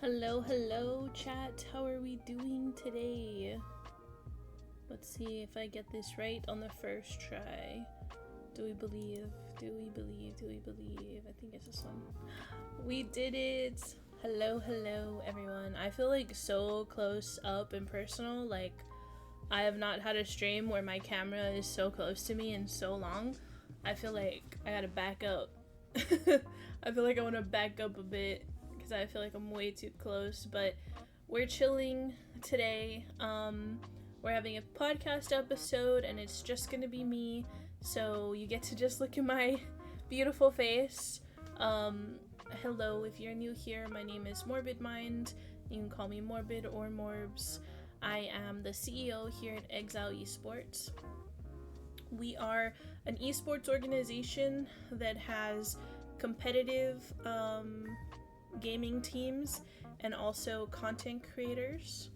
Hello, chat. How are we doing today? Let's see if I get this right on the first try. Do we believe? I think it's this one. We did it! Hello, everyone. I feel like so close up and personal. Like, I have not had a stream where my camera is so close to me in so long. I feel like I gotta back up. I feel like I want to back up a bit. I feel like I'm way too close, but we're chilling today. We're having a podcast episode and it's just gonna be me, so you get to just look at my beautiful face. Hello, if you're new here, my name is Morbid Mind. You can call me Morbid or Morbs. I am the CEO here at Xzile Esports. We are an esports organization that has competitive gaming teams and also content creators.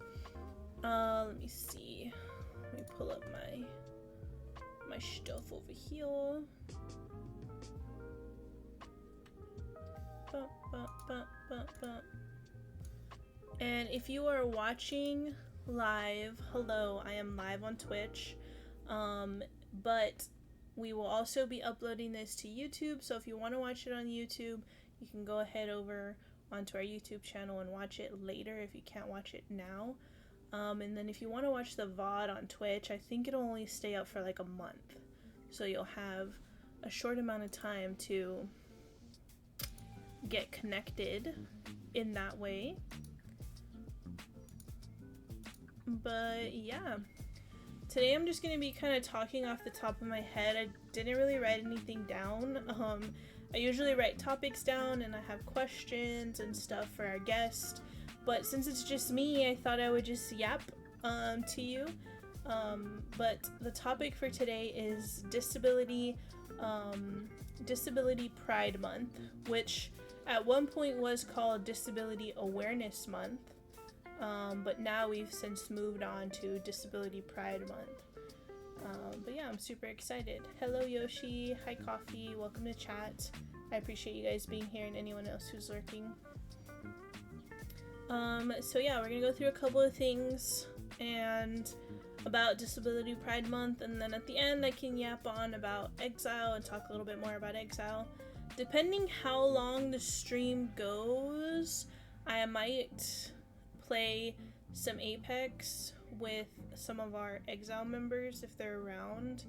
Let me see. Let me pull up my stuff over here. And if you are watching live, hello, I am live on Twitch. But we will also be uploading this to YouTube, so if you want to watch it on YouTube, you can go ahead over onto our YouTube channel and watch it later if you can't watch it now. And then if you want to watch the VOD on Twitch, I think it'll only stay up for like a month. So you'll have a short amount of time to get connected in that way. But yeah. Today I'm just going to be kind of talking off the top of my head. I didn't really write anything down. I usually write topics down and I have questions and stuff for our guest, but since it's just me, I thought I would just yap to you. But the topic for today is Disability Pride Month, which at one point was called Disability Awareness Month, but now we've since moved on to Disability Pride Month. But yeah, I'm super excited. Hello Yoshi, hi Coffee, welcome to chat. I appreciate you guys being here and anyone else who's lurking. So yeah, we're gonna go through a couple of things and about Disability Pride Month, and then at the end I can yap on about Xzile and talk a little bit more about Xzile. Depending how long the stream goes, I might play some Apex with some of our Xzile members if they're around.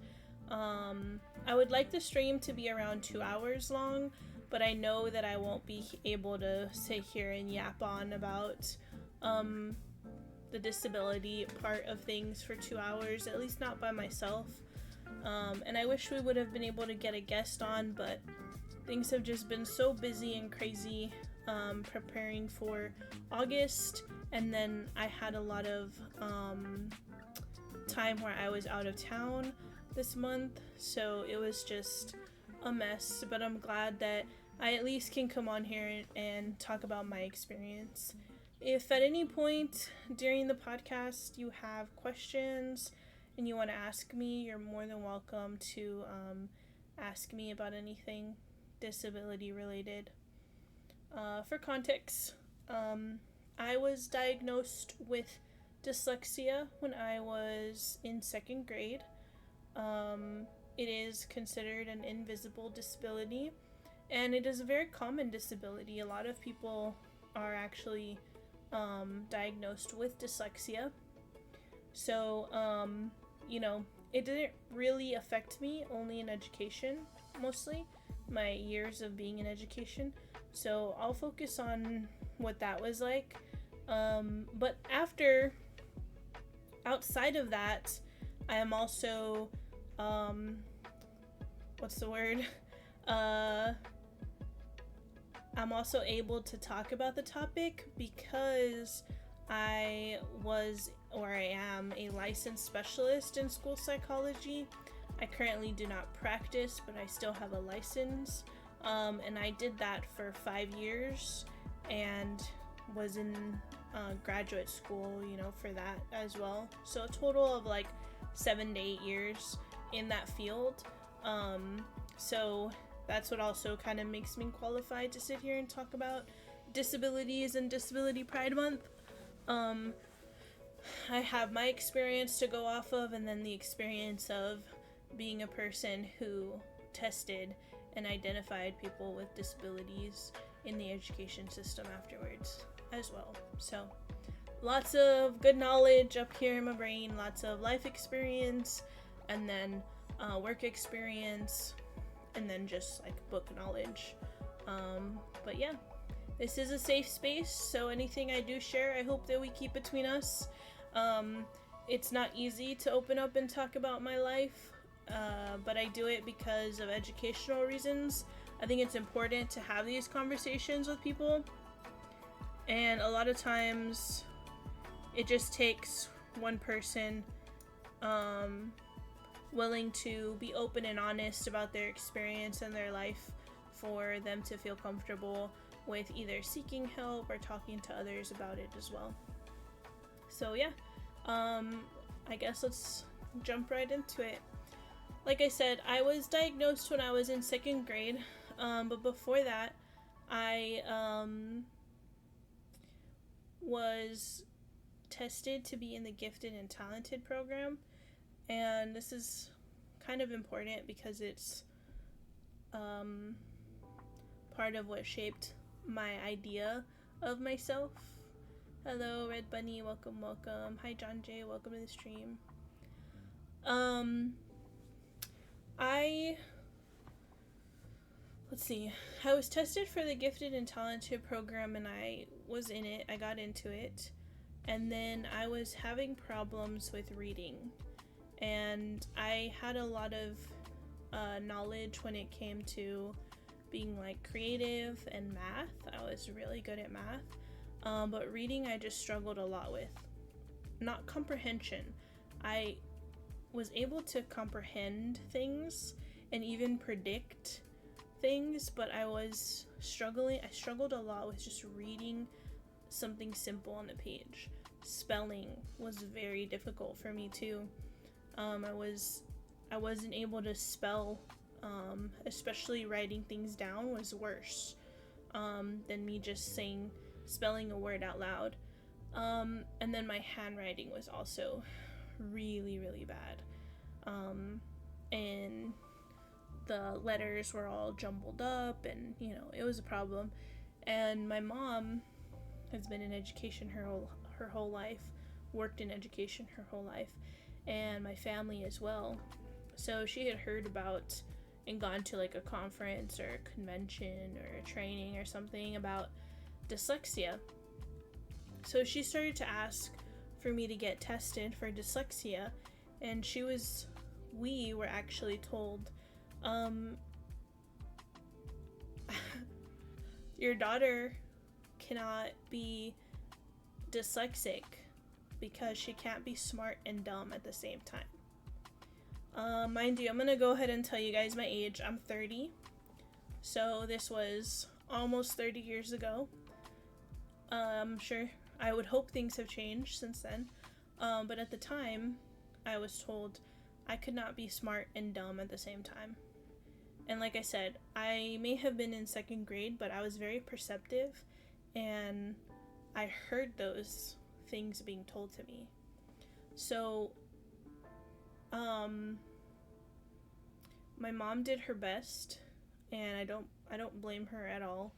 I would like the stream to be around 2 hours long, but I know that I won't be able to sit here and yap on about the disability part of things for 2 hours, at least not by myself. And I wish we would have been able to get a guest on, but things have just been so busy and crazy preparing for August, and then I had a lot of time where I was out of town this month, so it was just a mess, but I'm glad that I at least can come on here and talk about my experience. If at any point during the podcast you have questions and you want to ask me, you're more than welcome to ask me about anything disability related. For context, I was diagnosed with dyslexia when I was in 2nd grade. It is considered an invisible disability, and it is a very common disability. A lot of people are actually diagnosed with dyslexia. So, it didn't really affect me, only in education, mostly, my years of being in education. So I'll focus on what that was like. But outside of that, I am also, I'm also able to talk about the topic because I was, or I am, a licensed specialist in school psychology. I currently do not practice, but I still have a license. And I did that for 5 years and was in graduate school, for that as well. So a total of like 7 to 8 years in that field. So that's what also kind of makes me qualified to sit here and talk about disabilities and Disability Pride Month. I have my experience to go off of, and then the experience of being a person who tested and identified people with disabilities in the education system afterwards as well. So lots of good knowledge up here in my brain, lots of life experience, and then work experience, and then just like book knowledge. But yeah, this is a safe space, so anything I do share, I hope that we keep between us. It's not easy to open up and talk about my life, but I do it because of educational reasons. I think it's important to have these conversations with people, and a lot of times it just takes one person willing to be open and honest about their experience and their life for them to feel comfortable with either seeking help or talking to others about it as well. So yeah, I guess let's jump right into it. Like I said, I was diagnosed when I was in 2nd grade, but before that, I was tested to be in the Gifted and Talented program, and this is kind of important because it's part of what shaped my idea of myself. Hello, Red Bunny, welcome. Hi, John Jay, welcome to the stream. I was tested for the Gifted and Talented program, and I was in it. I got into it, and then I was having problems with reading, and I had a lot of knowledge when it came to being like creative and math. I was really good at math, but reading I just struggled a lot with. Not comprehension. I was able to comprehend things and even predict things, but I struggled a lot with just reading something simple on the page. Spelling was very difficult for me too. I wasn't able to spell, especially writing things down was worse than me just spelling a word out loud. And then my handwriting was also really, really bad. And the letters were all jumbled up, and it was a problem. And my mom has been in education her whole life, worked in education her whole life, and my family as well. So she had heard about and gone to like a conference or a convention or a training or something about dyslexia. So she started to ask for me to get tested for dyslexia, and we were actually told, your daughter cannot be dyslexic because she can't be smart and dumb at the same time. Mind you, I'm gonna go ahead and tell you guys my age. I'm 30, so this was almost 30 years ago. I'm sure, I would hope things have changed since then, but at the time, I was told I could not be smart and dumb at the same time. And like I said, I may have been in 2nd grade, but I was very perceptive, and I heard those things being told to me. So, my mom did her best, and I don't blame her at all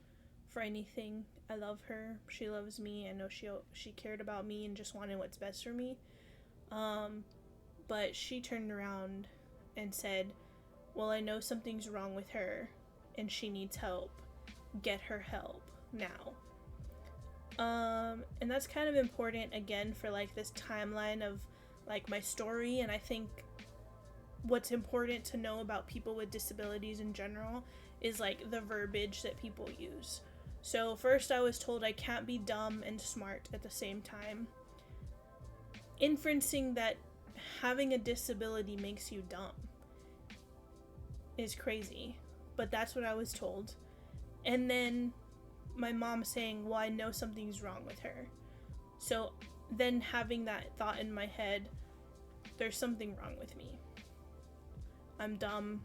for anything. I love her. She loves me. I know she cared about me and just wanted what's best for me. But she turned around and said, well, I know something's wrong with her and she needs help. Get her help now. And that's kind of important again for like this timeline of like my story, and I think what's important to know about people with disabilities in general is like the verbiage that people use. So first I was told I can't be dumb and smart at the same time, inferencing that having a disability makes you dumb is crazy, but that's what I was told. And then my mom saying, well, I know something's wrong with her. So then having that thought in my head, there's something wrong with me. I'm dumb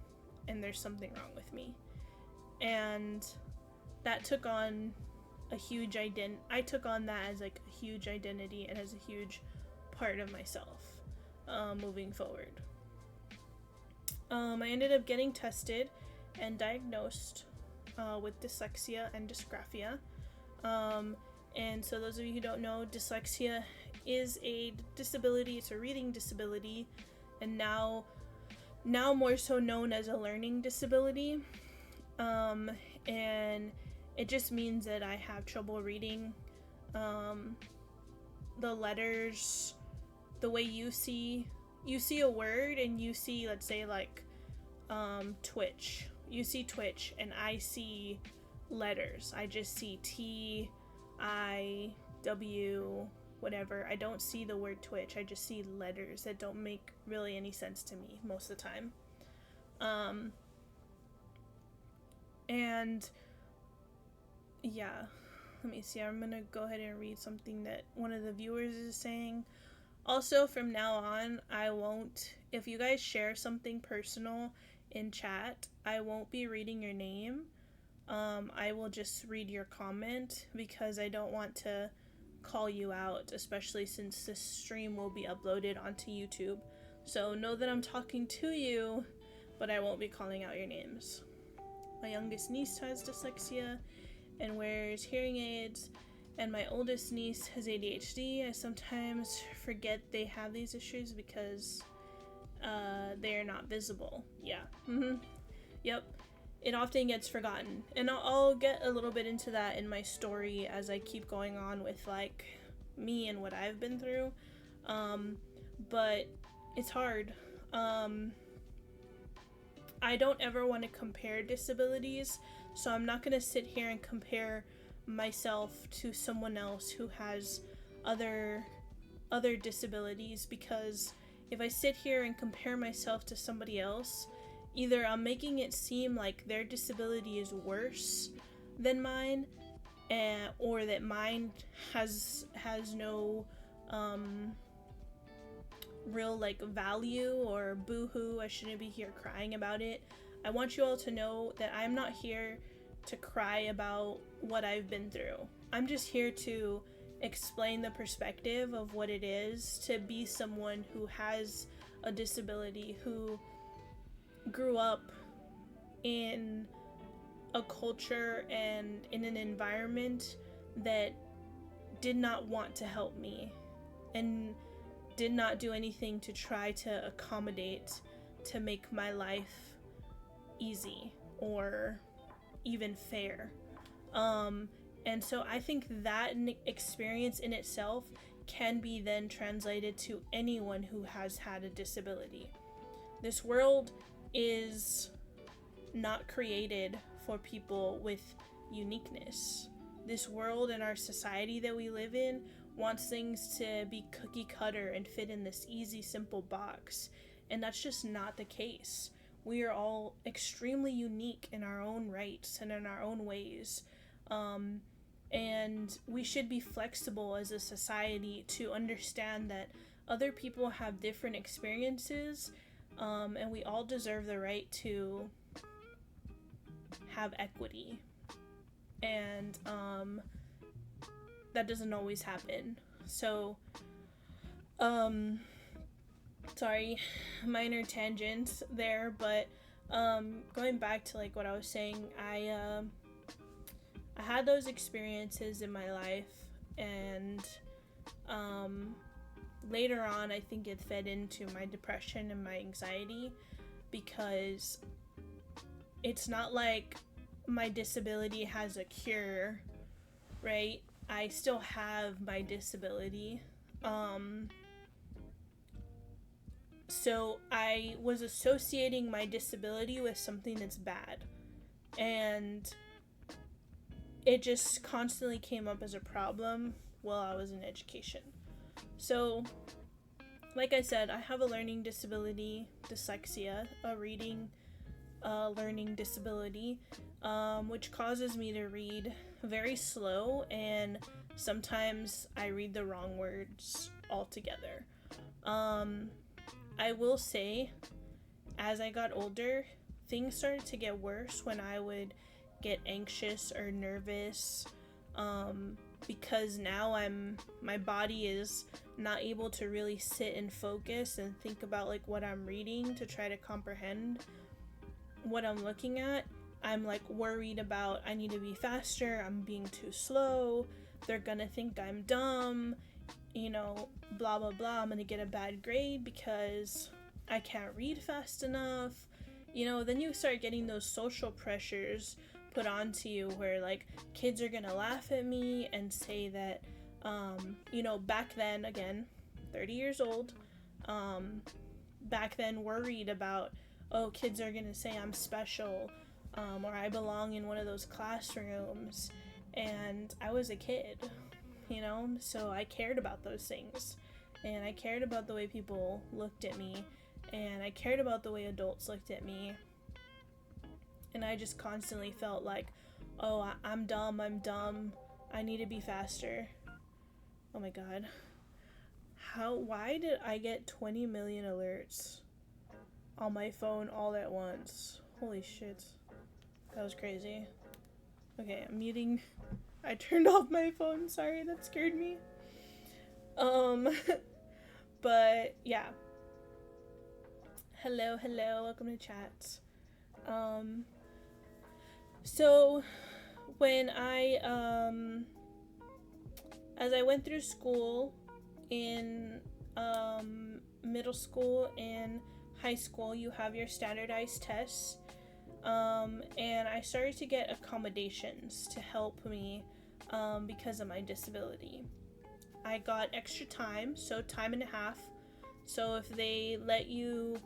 and there's something wrong with me. And that took on a huge I took on that as like a huge identity and as a huge part of myself moving forward. I ended up getting tested and diagnosed with dyslexia and dysgraphia. And so those of you who don't know, dyslexia is a disability. It's a reading disability, and now more so known as a learning disability. And it just means that I have trouble reading the letters the way you see a word, and you see, let's say, like Twitch. You see Twitch, and I see letters. I just see T, I, W, whatever. I don't see the word Twitch. I just see letters that don't make really any sense to me most of the time. And yeah, let me see. I'm gonna go ahead and read something that one of the viewers is saying. Also, from now on, I won't, if you guys share something personal in chat, I won't be reading your name. I will just read your comment because I don't want to call you out, especially since this stream will be uploaded onto YouTube. So know that I'm talking to you, but I won't be calling out your names. My youngest niece has dyslexia and wears hearing aids, and my oldest niece has ADHD. I sometimes forget they have these issues because they are not visible. Yeah. Yep. It often gets forgotten, and I'll get a little bit into that in my story as I keep going on with like me and what I've been through. But it's hard. I don't ever want to compare disabilities, so I'm not going to sit here and compare myself to someone else who has other disabilities, because if I sit here and compare myself to somebody else, either I'm making it seem like their disability is worse than mine, or that mine has no real like value, or boo-hoo, I shouldn't be here crying about it. I want you all to know that I'm not here to cry about what I've been through. I'm just here to explain the perspective of what it is to be someone who has a disability, who grew up in a culture and in an environment that did not want to help me and did not do anything to try to accommodate to make my life easy or even fair. And so I think that experience in itself can be then translated to anyone who has had a disability. This world is not created for people with uniqueness. This world and our society that we live in wants things to be cookie cutter and fit in this easy, simple box. And that's just not the case. We are all extremely unique in our own rights and in our own ways. And we should be flexible as a society to understand that other people have different experiences, and we all deserve the right to have equity. And that doesn't always happen. So, sorry, minor tangent there, but going back to like what I was saying, I had those experiences in my life, and later on I think it fed into my depression and my anxiety, because it's not like my disability has a cure, right? I still have my disability. So I was associating my disability with something that's bad, and it just constantly came up as a problem while I was in education. So, like I said, I have a learning disability, dyslexia, a reading learning disability, which causes me to read very slow, and sometimes I read the wrong words altogether. I will say, as I got older, things started to get worse when I would get anxious or nervous, because now my body is not able to really sit and focus and think about like what I'm reading to try to comprehend what I'm looking at. I'm like worried about I need to be faster, I'm being too slow, they're gonna think I'm dumb, you know, blah blah blah, I'm gonna get a bad grade because I can't read fast enough. You know, then you start getting those social pressures put onto you where like kids are gonna laugh at me and say that you know, back then, again, 30 years old, back then worried about, oh, kids are gonna say I'm special, or I belong in one of those classrooms, and I was a kid, you know, so I cared about those things, and I cared about the way people looked at me, and I cared about the way adults looked at me, and I just constantly felt like, oh, I'm dumb, I need to be faster. Oh my god. Why did I get 20 million alerts on my phone all at once? Holy shit. That was crazy. Okay, I'm muting. I turned off my phone, sorry, that scared me. But yeah. Hello, welcome to chat. So when as I went through school in middle school and high school, you have your standardized tests, and I started to get accommodations to help me because of my disability. I got extra time, so time and a half. So if they let you,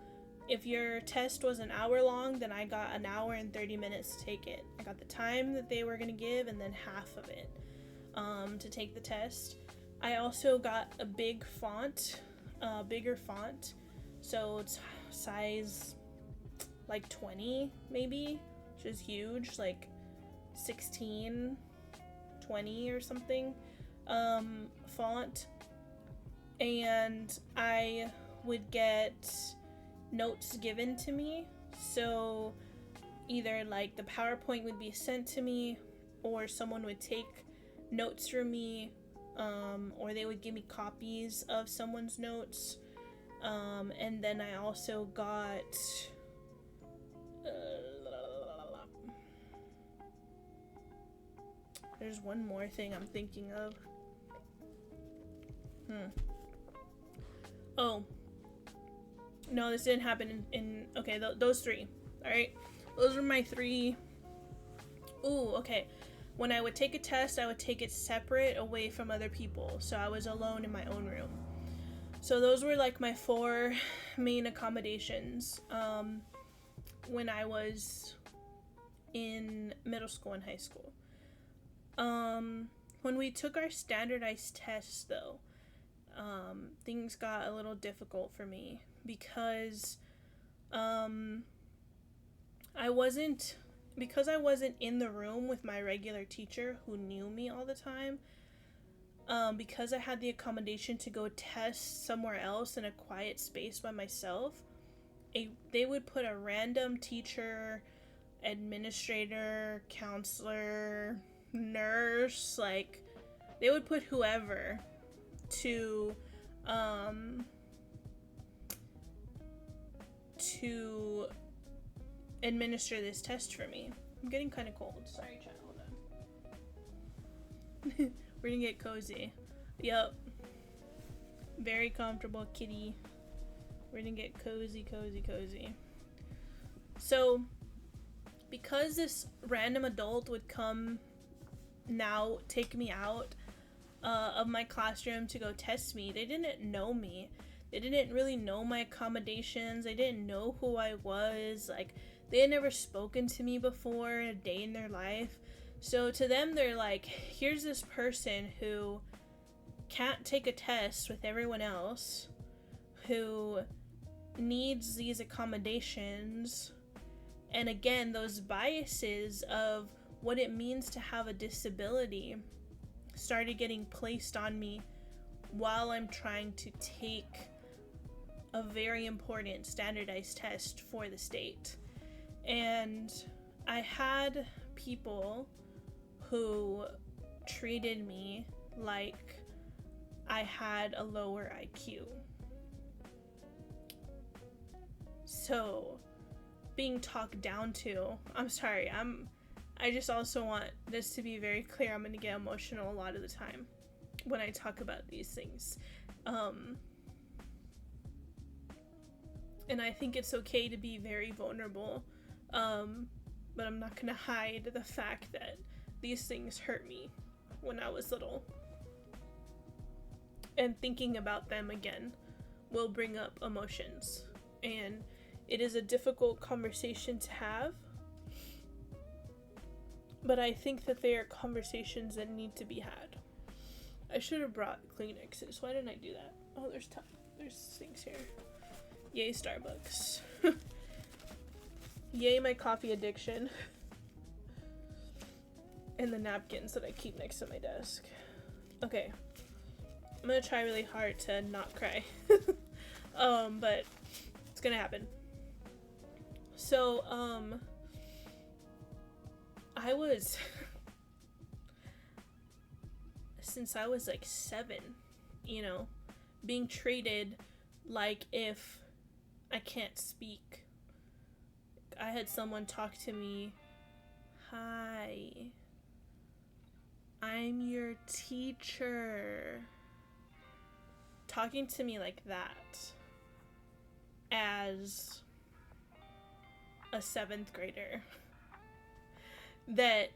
if your test was an hour long, then I got an hour and 30 minutes to take it. I got the time that they were going to give and then half of it to take the test. I also got a bigger font, so it's size like 20 maybe, which is huge, like 16, 20 or something, font, and I would get notes given to me, so either like the PowerPoint would be sent to me, or someone would take notes from me, or they would give me copies of someone's notes, and then I also got there's one more thing I'm thinking of. Oh no, this didn't happen in okay, those three. All right, those were my three. Ooh, okay. When I would take a test, I would take it separate away from other people, so I was alone in my own room. So those were like my 4 main accommodations when I was in middle school and high school. When we took our standardized tests, though, things got a little difficult for me because I wasn't in the room with my regular teacher who knew me all the time. Because I had the accommodation to go test somewhere else in a quiet space by myself, they would put a random teacher, administrator, counselor, nurse, like they would put whoever to administer this test for me. I'm getting kind of cold. Sorry, chat. Hold on. We're gonna get cozy. Yup. Very comfortable, kitty. We're gonna get cozy. So, because this random adult would come now, take me out of my classroom to go test me, they didn't know me. They didn't really know my accommodations. They didn't know who I was. Like, they had never spoken to me before a day in their life. So to them, they're like, here's this person who can't take a test with everyone else, who needs these accommodations. And again, those biases of what it means to have a disability started getting placed on me while I'm trying to take a very important standardized test for the state. And I had people who treated me like I had a lower IQ. So, being talked down to, I'm sorry, I just also want this to be very clear. I'm gonna get emotional a lot of the time when I talk about these things. And I think it's okay to be very vulnerable. But I'm not gonna hide the fact that these things hurt me when I was little. And thinking about them again will bring up emotions. And it is a difficult conversation to have. But I think that they are conversations that need to be had. I should have brought Kleenexes. Why didn't I do that? Oh, there's things here. Yay, Starbucks. Yay, my coffee addiction. And the napkins that I keep next to my desk. Okay. I'm gonna try really hard to not cry. But it's gonna happen. So, I was... since I was like 7, you know, being treated like if I can't speak. I had someone talk to me, "Hi, I'm your teacher." Talking to me like that as a 7th grader that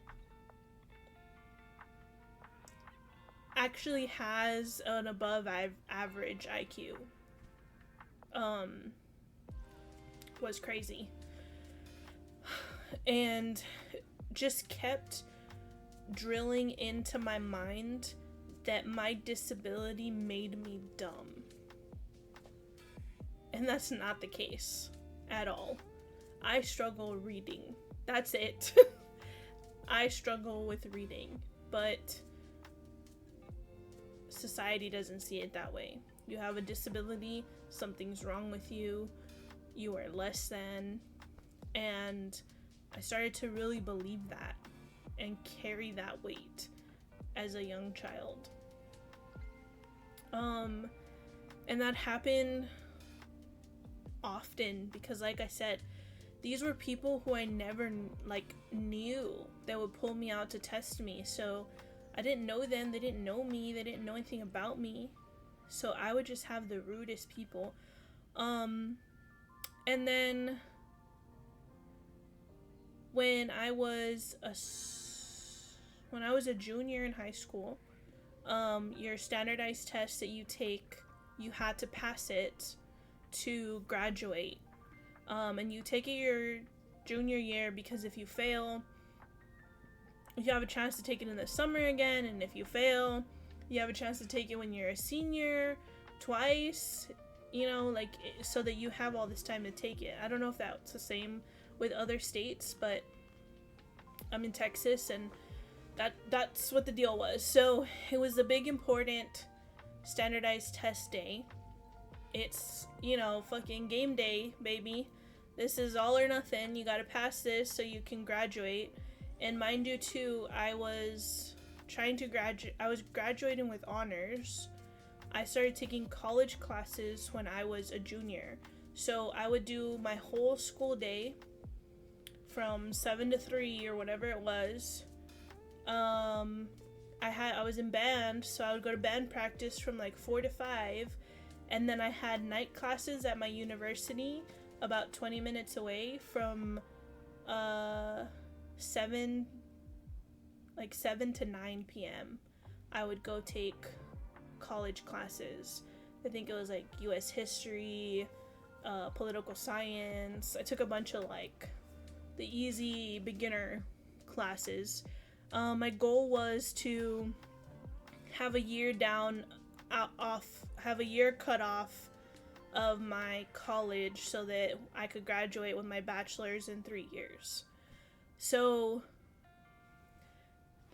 actually has an above average IQ was crazy. And just kept drilling into my mind that my disability made me dumb. And that's not the case at all. I struggle reading. That's it. I struggle with reading, but society doesn't see it that way. You have a disability, something's wrong with you, you are less than, and I started to really believe that and carry that weight as a young child. And that happened often because, like I said, these were people who I never knew that would pull me out to test me. So I didn't know them, they didn't know me, they didn't know anything about me. So I would just have the rudest people. And then when I was a junior in high school, your standardized test that you take, you had to pass it to graduate. And you take it your junior year because if you fail, you have a chance to take it in the summer again, and if you fail, you have a chance to take it when you're a senior twice, you know, like, so that you have all this time to take it. I don't know if that's the same with other states, but I'm in Texas, and that's what the deal was. So it was a big important standardized test day. It's, you know, fucking game day, baby. This is all or nothing. You gotta pass this so you can graduate. And mind you too, I was graduating with honors. I started taking college classes when I was a junior. So I would do my whole school day from 7 to 3 or whatever it was. I was in band, so I would go to band practice from like 4 to 5. And then I had night classes at my university about 20 minutes away from 7 to 9 p.m. I would go take college classes. I think it was like US history, political science. I took a bunch of like the easy beginner classes. My goal was to have a year cut off of my college so that I could graduate with my bachelor's in 3 years. So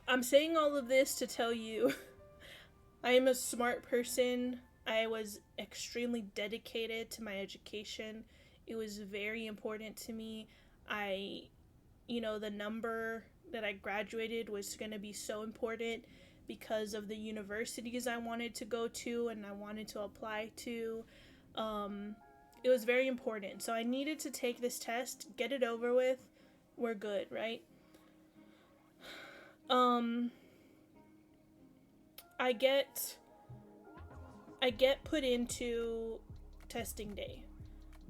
I'm saying all of this to tell you I am a smart person. I was extremely dedicated to my education. It was very important to me. The number that I graduated was going to be so important, because of the universities I wanted to go to and I wanted to apply to. It was very important. So I needed to take this test, get it over with. We're good, right? I get put into testing day.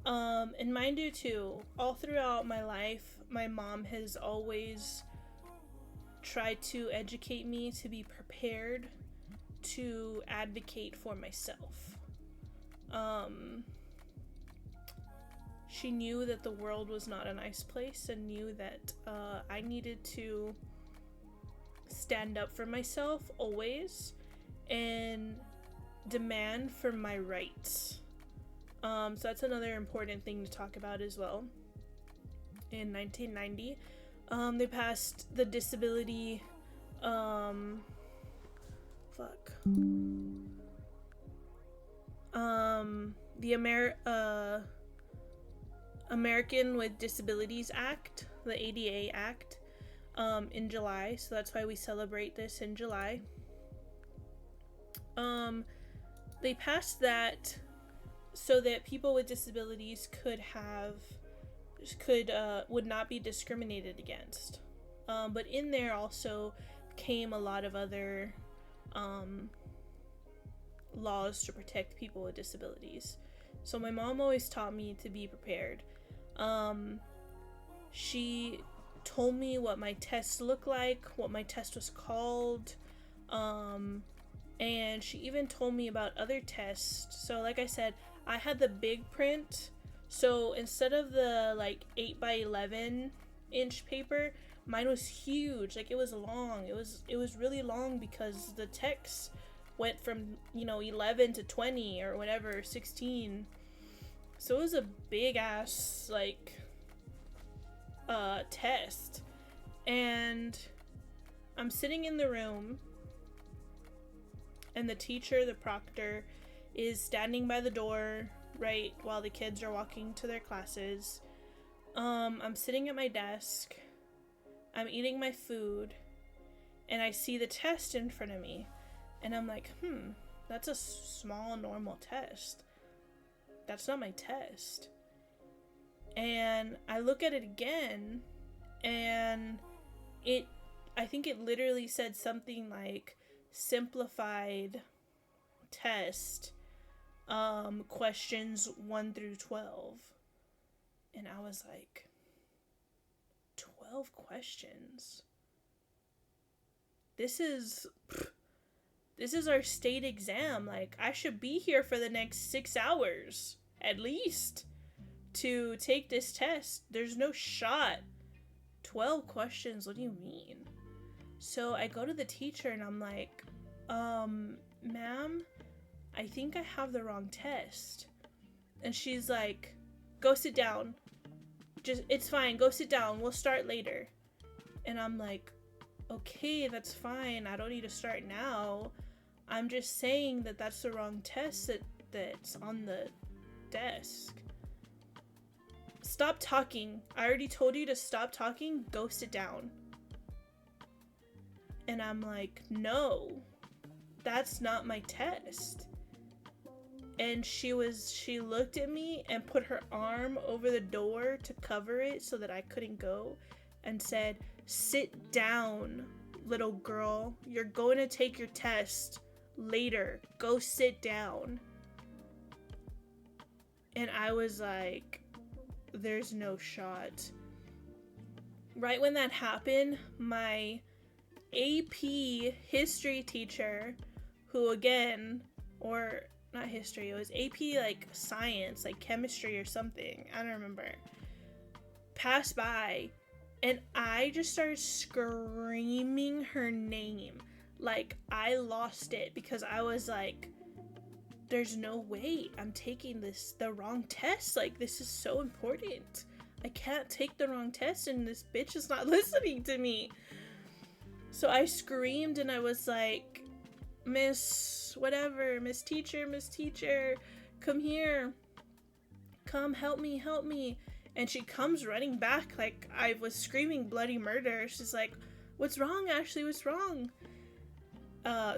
And mind you too, all throughout my life, my mom has always tried to educate me to be prepared to advocate for myself. She knew that the world was not a nice place and knew that I needed to stand up for myself always and demand for my rights. So that's another important thing to talk about as well. In 1990, they passed the disability, the American with Disabilities Act, the ADA Act, in July. So that's why we celebrate this in July. They passed that so that people with disabilities would not be discriminated against. But in there also came a lot of other laws to protect people with disabilities. So my mom always taught me to be prepared. She told me what my tests looked like, what my test was called, and she even told me about other tests. So like I said, I had the big print, so instead of the like 8x11 inch paper, mine was huge. Like, it was long. It was really long because the text went from 11 to 20 or whatever, 16. So it was a big ass like test. And I'm sitting in the room and the teacher, the proctor, is standing by the door, right, while the kids are walking to their classes. I'm sitting at my desk, I'm eating my food, and I see the test in front of me, and I'm like, that's a small, normal test. That's not my test. And I look at it again, and I think it literally said something like, simplified test, questions 1 through 12. And I was like, 12 questions? This is our state exam. Like, I should be here for the next 6 hours, at least, to take this test. There's no shot. 12 questions, what do you mean? So I go to the teacher and I'm like, ma'am, I think I have the wrong test. And she's like, go sit down. It's fine, go sit down, we'll start later. And I'm like, okay, that's fine, I don't need to start now. I'm just saying that that's the wrong test that's on the desk. Stop talking. I already told you to stop talking, go sit down. And I'm like, no, that's not my test. And she looked at me and put her arm over the door to cover it so that I couldn't go, and said, sit down, little girl. You're going to take your test later. Go sit down. And I was like, there's no shot. Right when that happened, my AP history teacher, who again, or not history, it was AP like science, like chemistry or something, I don't remember, passed by, and I just started screaming her name. Like, I lost it because I was like, there's no way I'm taking the wrong test. Like, this is so important. I can't take the wrong test and this bitch is not listening to me. So I screamed and I was like, Miss teacher, come here. Come, help me. And she comes running back like I was screaming bloody murder. She's like, what's wrong, Ashley? What's wrong?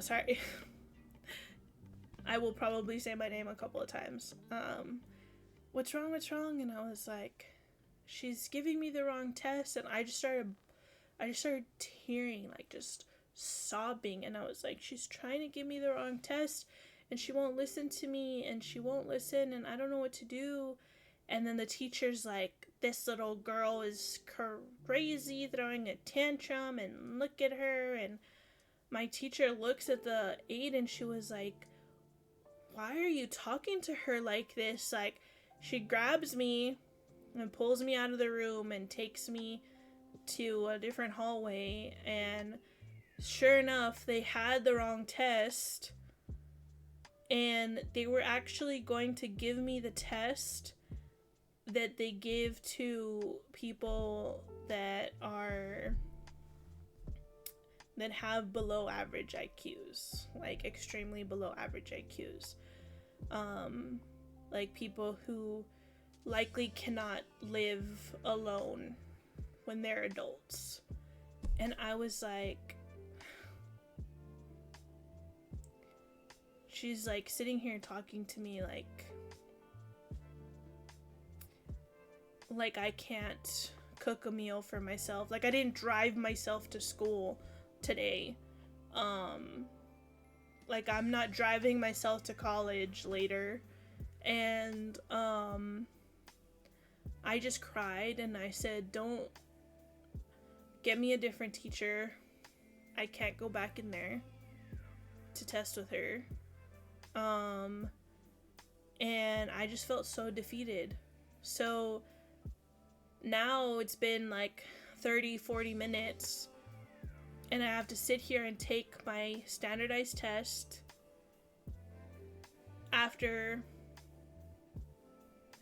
Sorry. I will probably say my name a couple of times. What's wrong? What's wrong? And I was like, she's giving me the wrong test. And I just started tearing, like just sobbing. And I was like, she's trying to give me the wrong test and she won't listen to me and she won't listen and I don't know what to do. And then the teacher's like, this little girl is crazy, throwing a tantrum, and look at her. And my teacher looks at the aide and she was like, why are you talking to her like this? Like, she grabs me and pulls me out of the room and takes me to a different hallway. And sure enough, they had the wrong test. And they were actually going to give me the test that they give to people that have below average IQs, like extremely below average IQs. Like people who likely cannot live alone when they're adults. And I was like, she's like sitting here talking to me like I can't cook a meal for myself. Like I didn't drive myself to school today. Like I'm not driving myself to college later. And I just cried and I said, don't get me a different teacher. I can't go back in there to test with her. And I just felt so defeated. So now it's been like 30-40 minutes and I have to sit here and take my standardized test after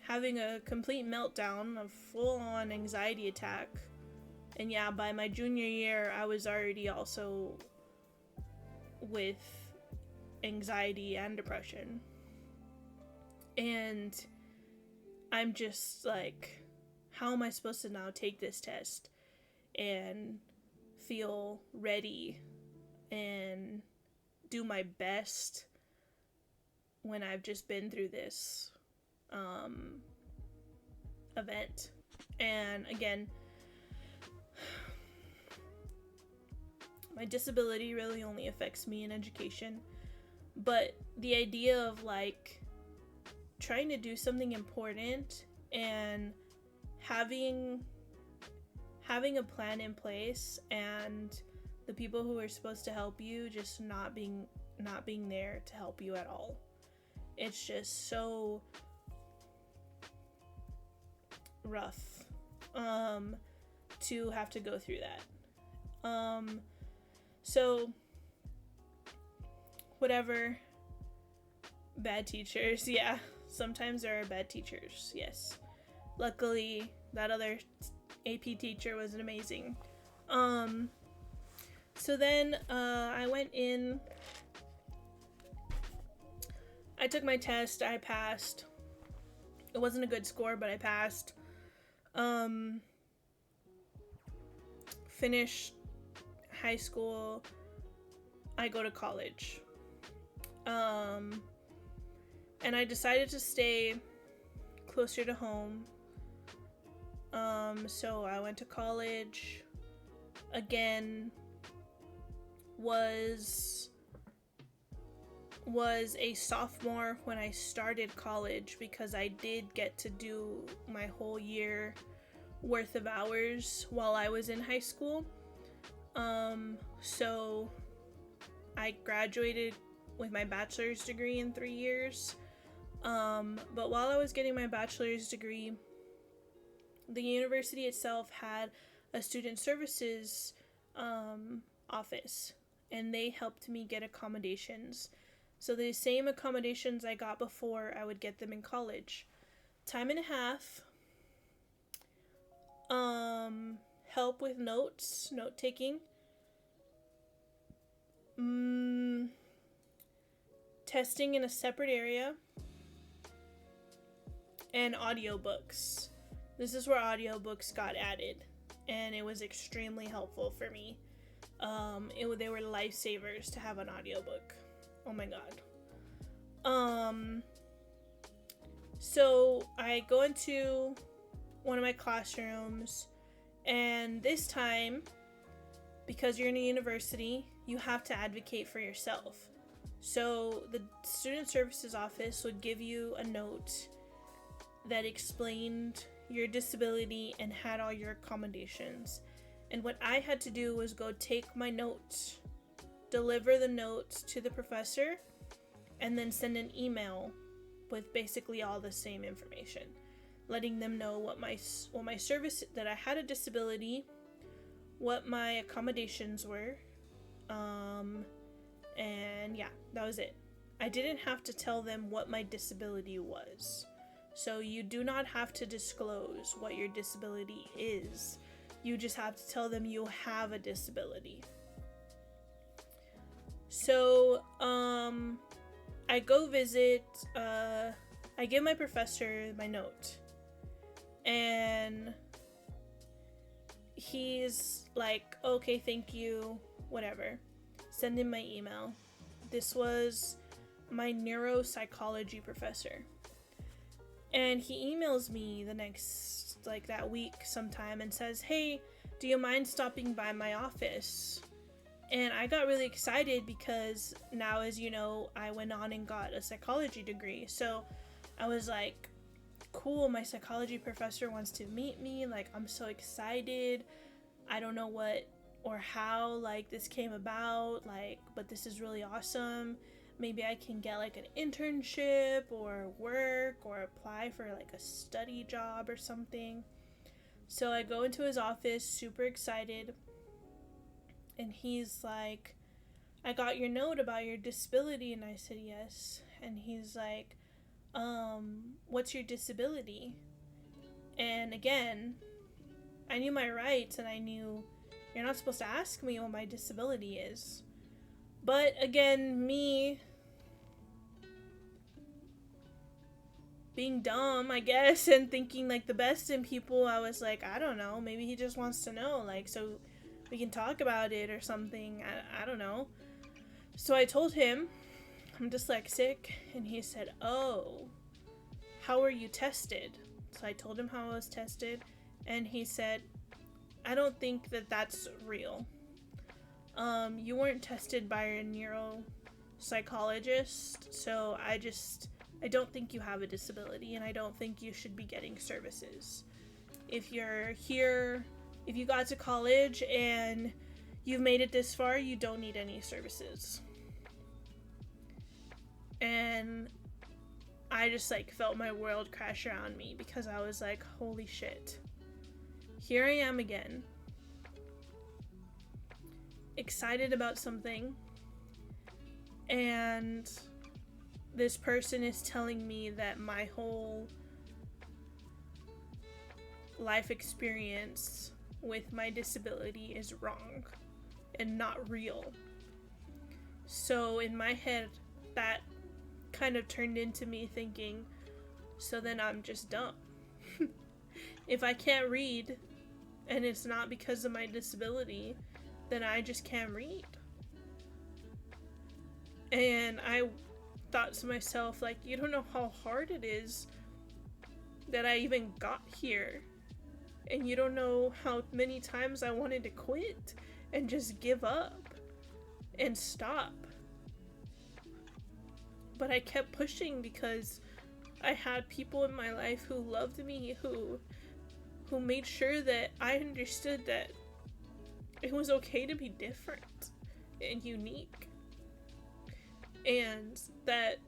having a complete meltdown, a full-on anxiety attack. And yeah, by my junior year, I was already also with anxiety and depression. And I'm just like, how am I supposed to now take this test and feel ready and do my best when I've just been through this event? And again, my disability really only affects me in education, but the idea of like trying to do something important and having a plan in place and the people who are supposed to help you just not being there to help you at all. It's just so rough to have to go through that. So whatever, bad teachers, yeah, sometimes there are bad teachers, yes. Luckily, that other AP teacher was amazing. So then I went in, I took my test, I passed. It wasn't a good score, but I passed. Finished high school, I go to college. And I decided to stay closer to home. So I went to college. Again, was a sophomore when I started college because I did get to do my whole year worth of hours while I was in high school. So I graduated with my bachelor's degree in 3 years. But while I was getting my bachelor's degree, the university itself had a student services office, and they helped me get accommodations. So the same accommodations I got before, I would get them in college. Time and a half, help with notes, note taking, testing in a separate area, and audiobooks. This is where audiobooks got added, and it was extremely helpful for me. They were lifesavers to have an audiobook. Oh my god. So I go into one of my classrooms, and this time, because you're in a university, you have to advocate for yourself. So the student services office would give you a note that explained your disability and had all your accommodations. And what I had to do was go take my notes, deliver the notes to the professor, and then send an email with basically all the same information, letting them know what my service, that I had a disability, what my accommodations were, and yeah, that was it. I didn't have to tell them what my disability was. So you do not have to disclose what your disability is. You just have to tell them you have a disability. So, I go visit, I give my professor my note, and he's like, okay, thank you, whatever. Send him my email. This was my neuropsychology professor. And he emails me the next, like that week sometime, and says, hey, do you mind stopping by my office? And I got really excited because now, as you know, I went on and got a psychology degree. So I was like, cool, my psychology professor wants to meet me. Like, I'm so excited. I don't know what or how, like, this came about, like, but this is really awesome. Maybe I can get, like, an internship or work or apply for, like, a study job or something. So I go into his office, super excited. And he's like, I got your note about your disability. And I said, yes. And he's like, what's your disability? And again, I knew my rights, and I knew you're not supposed to ask me what my disability is. But again, me being dumb, I guess, and thinking like the best in people, I was like, I don't know, maybe he just wants to know, like, so we can talk about it or something. I don't know. So I told him I'm dyslexic, and he said, oh, how were you tested? So I told him how I was tested, and he said, I don't think that that's real. You weren't tested by a neuropsychologist, so I don't think you have a disability, and I don't think you should be getting services. If you're here, if you got to college and you've made it this far, you don't need any services. And I just like felt my world crash around me, because I was like, holy shit. Here I am again, excited about something, and this person is telling me that my whole life experience with my disability is wrong and not real. So in my head, that kind of turned into me thinking, so then I'm just dumb. If I can't read, and it's not because of my disability, then I just can't read. And I thought to myself, like, you don't know how hard it is that I even got here. And you don't know how many times I wanted to quit and just give up and stop. But I kept pushing because I had people in my life who loved me, who made sure that I understood that it was okay to be different and unique. And that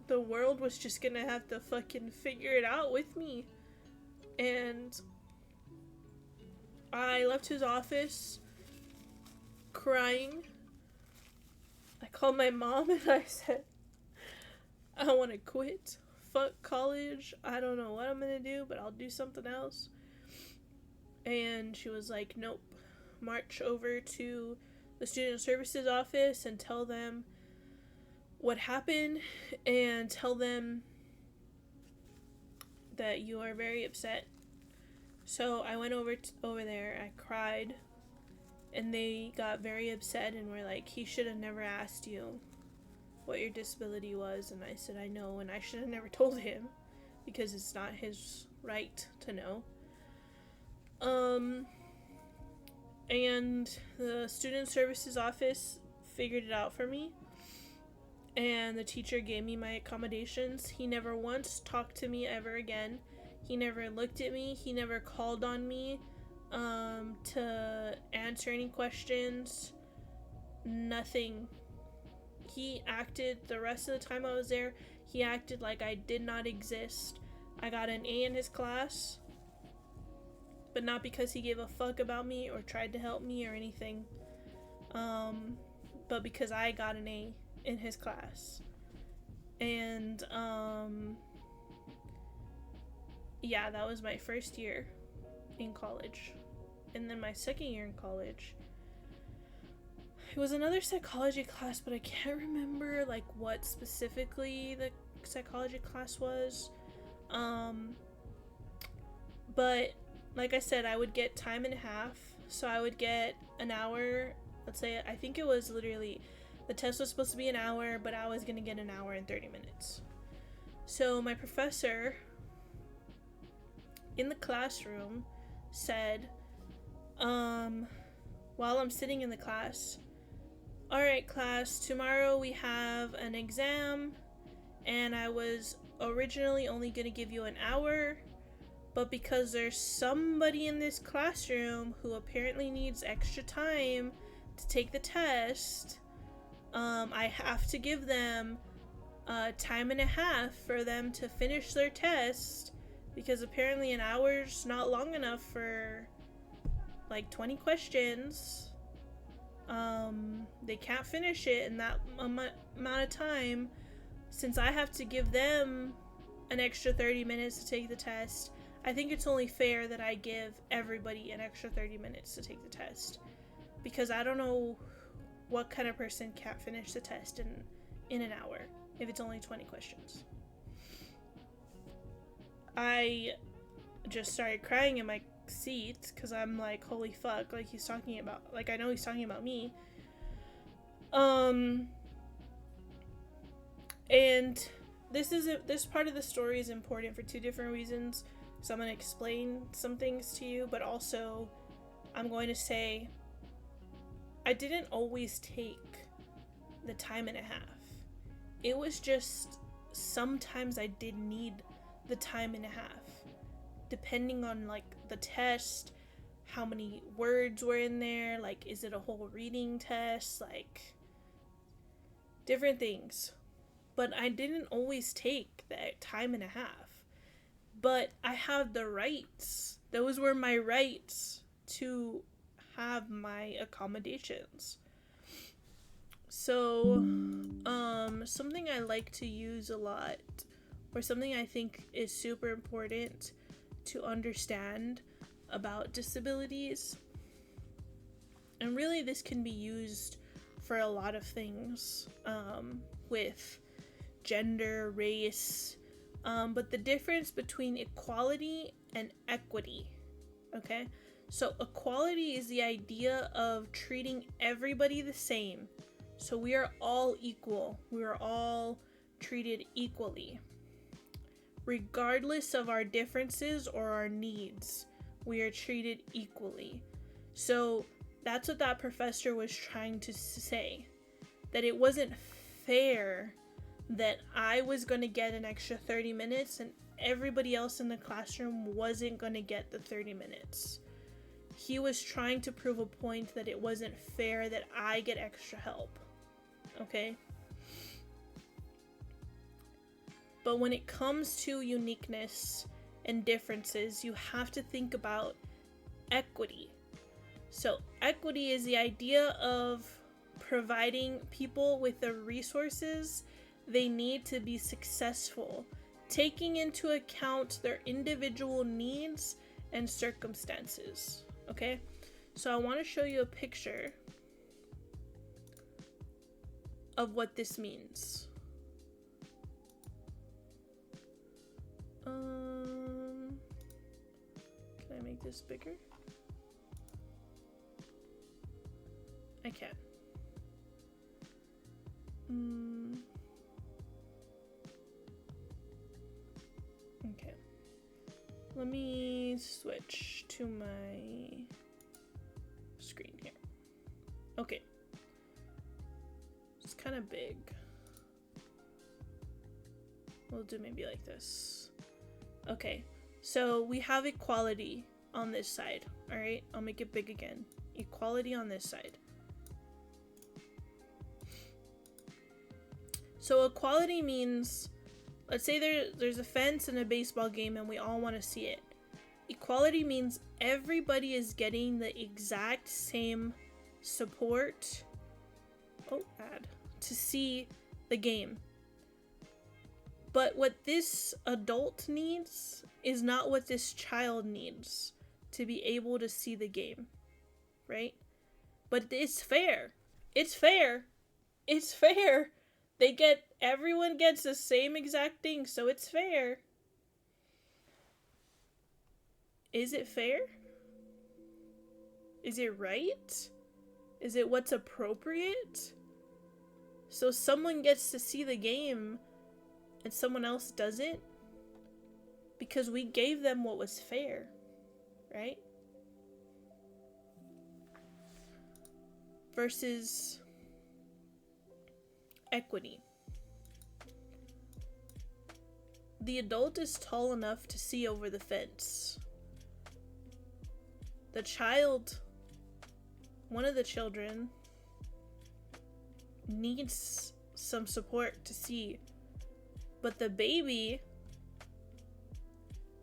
the world was just gonna have to fucking figure it out with me. And I left his office crying. I called my mom and I said, I want to quit. Fuck college. I don't know what I'm gonna do, but I'll do something else. And she was like, nope. March over to the student services office and tell them what happened, and tell them that you are very upset. So I went over there. I cried, And they got very upset and were like, he should have never asked you what your disability was. And I said, I know, and I should have never told him because it's not his right to know. And the student services office figured it out for me, and the teacher gave me my accommodations. He never once talked to me ever again. He never looked at me. He never called on me to answer any questions. Nothing. He acted, the rest of the time I was there, he acted like I did not exist. I got an A in his class, but not because he gave a fuck about me or tried to help me or anything, but because I got an A in his class. And yeah, that was my first year in college. And then my second year in college, it was another psychology class, but I can't remember like what specifically the psychology class was. But like I said, I would get time and a half. So I would get an hour. Let's say, I think it was literally, the test was supposed to be an hour, but I was gonna get an hour and 30 minutes. So my professor in the classroom said, while I'm sitting in the class, alright class, tomorrow we have an exam, and I was originally only gonna give you an hour, but because there's somebody in this classroom who apparently needs extra time to take the test, I have to give them time and a half for them to finish their test, because apparently an hour's not long enough for like 20 questions. They can't finish it in that amount of time. Since I have to give them an extra 30 minutes to take the test, I think it's only fair that I give everybody an extra 30 minutes to take the test, because I don't know what kind of person can't finish the test in an hour if it's only 20 questions. I just started crying in my seat because I'm like, holy fuck, like he's talking about, like I know he's talking about me. And this part of the story is important for two different reasons. So I'm going to explain some things to you, but also I'm going to say I didn't always take the time and a half. It was just sometimes I did need the time and a half, depending on like the test, how many words were in there, like is it a whole reading test, like different things. But I didn't always take that time and a half. But I have the rights. Those were my rights to have my accommodations. So, something I like to use a lot, or something I think is super important to understand about disabilities, and really this can be used for a lot of things, with gender, race, but the difference between equality and equity, okay? So equality is the idea of treating everybody the same. So we are all equal. We are all treated equally. Regardless of our differences or our needs, we are treated equally. So that's what that professor was trying to say. That it wasn't fair that I was going to get an extra 30 minutes and everybody else in the classroom wasn't going to get the 30 minutes. He was trying to prove a point that it wasn't fair that I get extra help. Okay? But when it comes to uniqueness and differences, you have to think about equity. So equity is the idea of providing people with the resources they need to be successful, taking into account their individual needs and circumstances. Okay? So I want to show you a picture of what this means. Can I make this bigger? I can. Okay. Let me switch to my screen here. Okay. It's kind of big. We'll do maybe like this. Okay. So we have equality on this side. All right. I'll make it big again. Equality on this side. So equality means, let's say there's a fence and a baseball game and we all want to see it. Equality means everybody is getting the exact same support to see the game. But what this adult needs is not what this child needs to be able to see the game, right? But it's fair. It's fair. It's fair. Everyone gets the same exact thing, so it's fair. Is it fair? Is it right? Is it what's appropriate? So someone gets to see the game and someone else doesn't? Because we gave them what was fair, right? Versus equity. The adult is tall enough to see over the fence. The child, one of the children, needs some support to see. But the baby,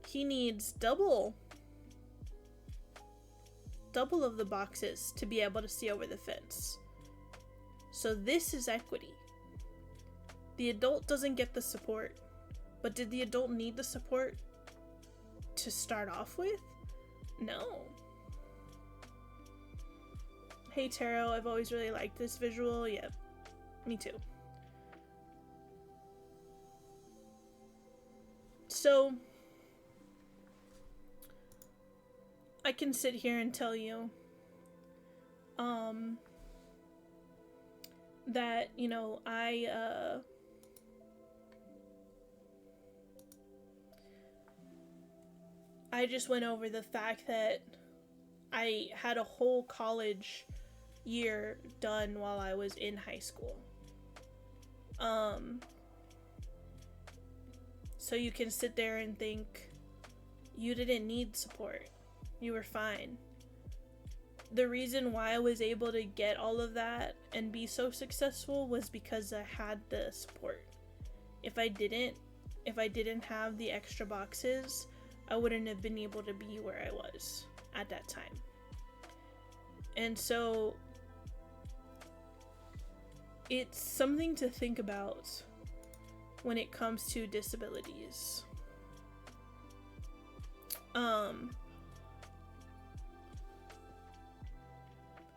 he needs double of the boxes to be able to see over the fence. So this is equity. The adult doesn't get the support, but did the adult need the support to start off with? No. Hey Taro, I've always really liked this visual. Yep, me too. So, I can sit here and tell you, that, you know, I just went over the fact that I had a whole college year done while I was in high school. So you can sit there and think, you didn't need support. You were fine. The reason why I was able to get all of that and be so successful was because I had the support. If I didn't have the extra boxes, I wouldn't have been able to be where I was at that time. And so it's something to think about when it comes to disabilities.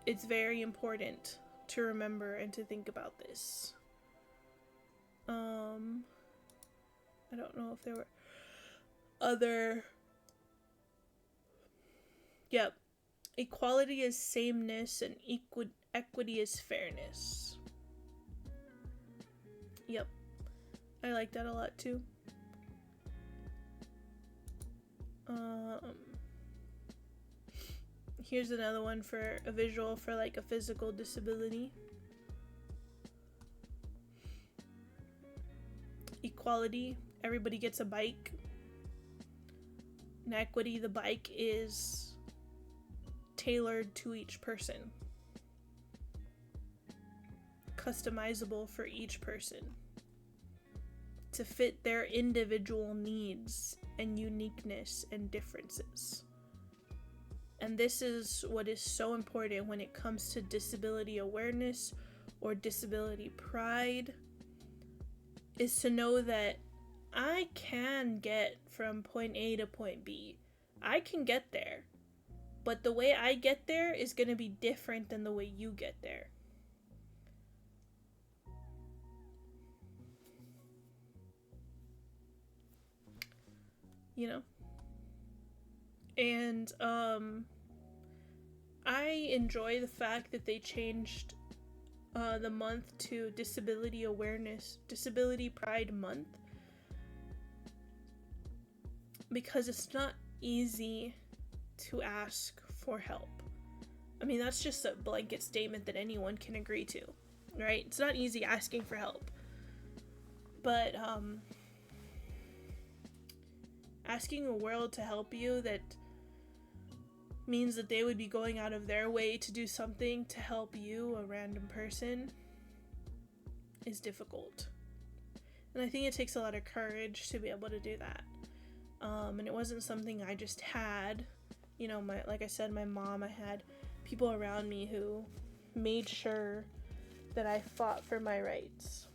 It's very important to remember and to think about this. I don't know if there were other... Yep. Equality is sameness and equity is fairness. Yep. I like that a lot too. Here's another one for a visual for like a physical disability. Equality, everybody gets a bike. In equity, the bike is tailored to each person. Customizable for each person to fit their individual needs and uniqueness and differences. And this is what is so important when it comes to disability awareness or disability pride, is to know that I can get from point A to point B. I can get there, but the way I get there is going to be different than the way you get there. You know? And I enjoy the fact that they changed the month to Disability Awareness, Disability Pride Month, because it's not easy to ask for help. I mean, that's just a blanket statement that anyone can agree to, right? It's not easy asking for help. But asking a world to help you that means that they would be going out of their way to do something to help you, a random person, is difficult. And I think it takes a lot of courage to be able to do that. And it wasn't something I just had. You know, like I said, my mom, I had people around me who made sure that I fought for my rights.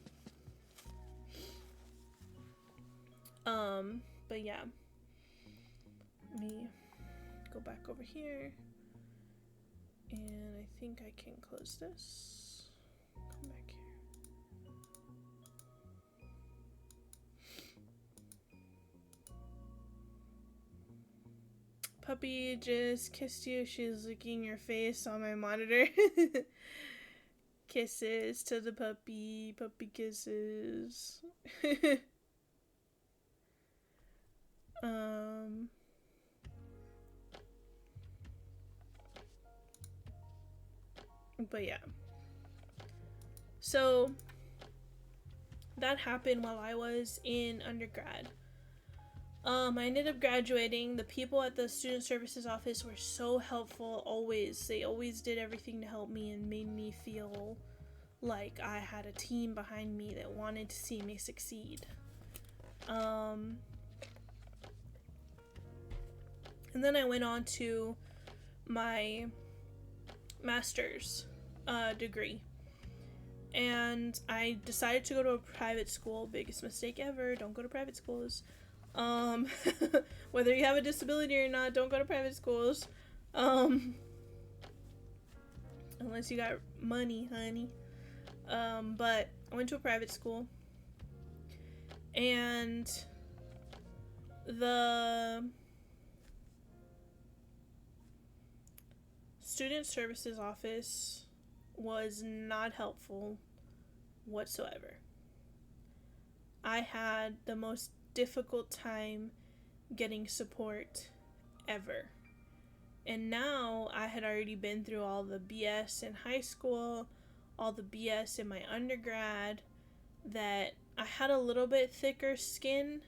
But yeah. Let me go back over here. And I think I can close this. Come back here. Puppy just kissed you. She's licking your face on my monitor. Kisses to the puppy. Puppy kisses. But yeah. So that happened while I was in undergrad. I ended up graduating. The people at the student services office were so helpful always. They always did everything to help me and made me feel like I had a team behind me that wanted to see me succeed. And then I went on to my master's degree. And I decided to go to a private school. Biggest mistake ever. Don't go to private schools. Whether you have a disability or not, don't go to private schools. Unless you got money, honey. But I went to a private school. And the student services office was not helpful whatsoever. I had the most difficult time getting support ever. And now I had already been through all the BS in high school, all the BS in my undergrad, that I had a little bit thicker skin,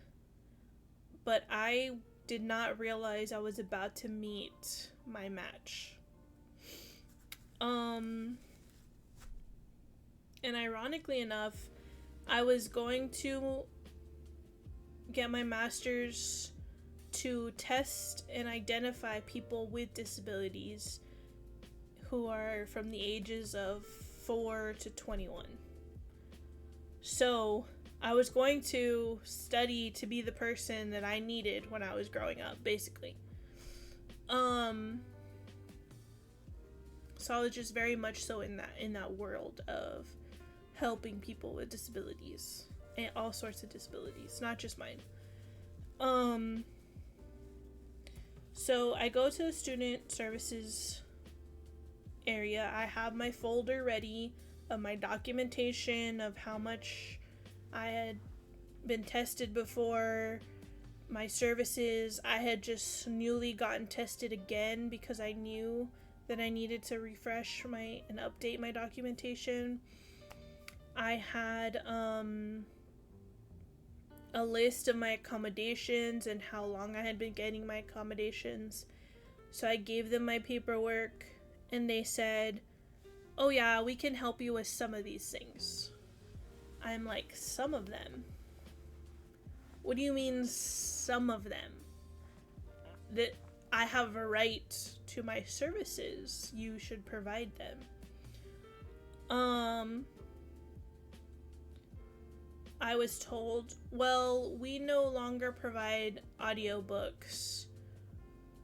but I did not realize I was about to meet my match. And ironically enough, I was going to get my master's to test and identify people with disabilities who are from the ages of 4 to 21. So I was going to study to be the person that I needed when I was growing up, basically. So I was just very much so in that world of helping people with disabilities and all sorts of disabilities, not just mine. So I go to the student services area. I have my folder ready of my documentation of how much I had been tested before, my services. I had just newly gotten tested again because I knew that I needed to refresh and update my documentation. I had a list of my accommodations and how long I had been getting my accommodations. So I gave them my paperwork and they said, "Oh yeah, we can help you with some of these things." I'm like, "Some of them? What do you mean some of them? That I have a right to my services. You should provide them." I was told, "Well, we no longer provide audiobooks,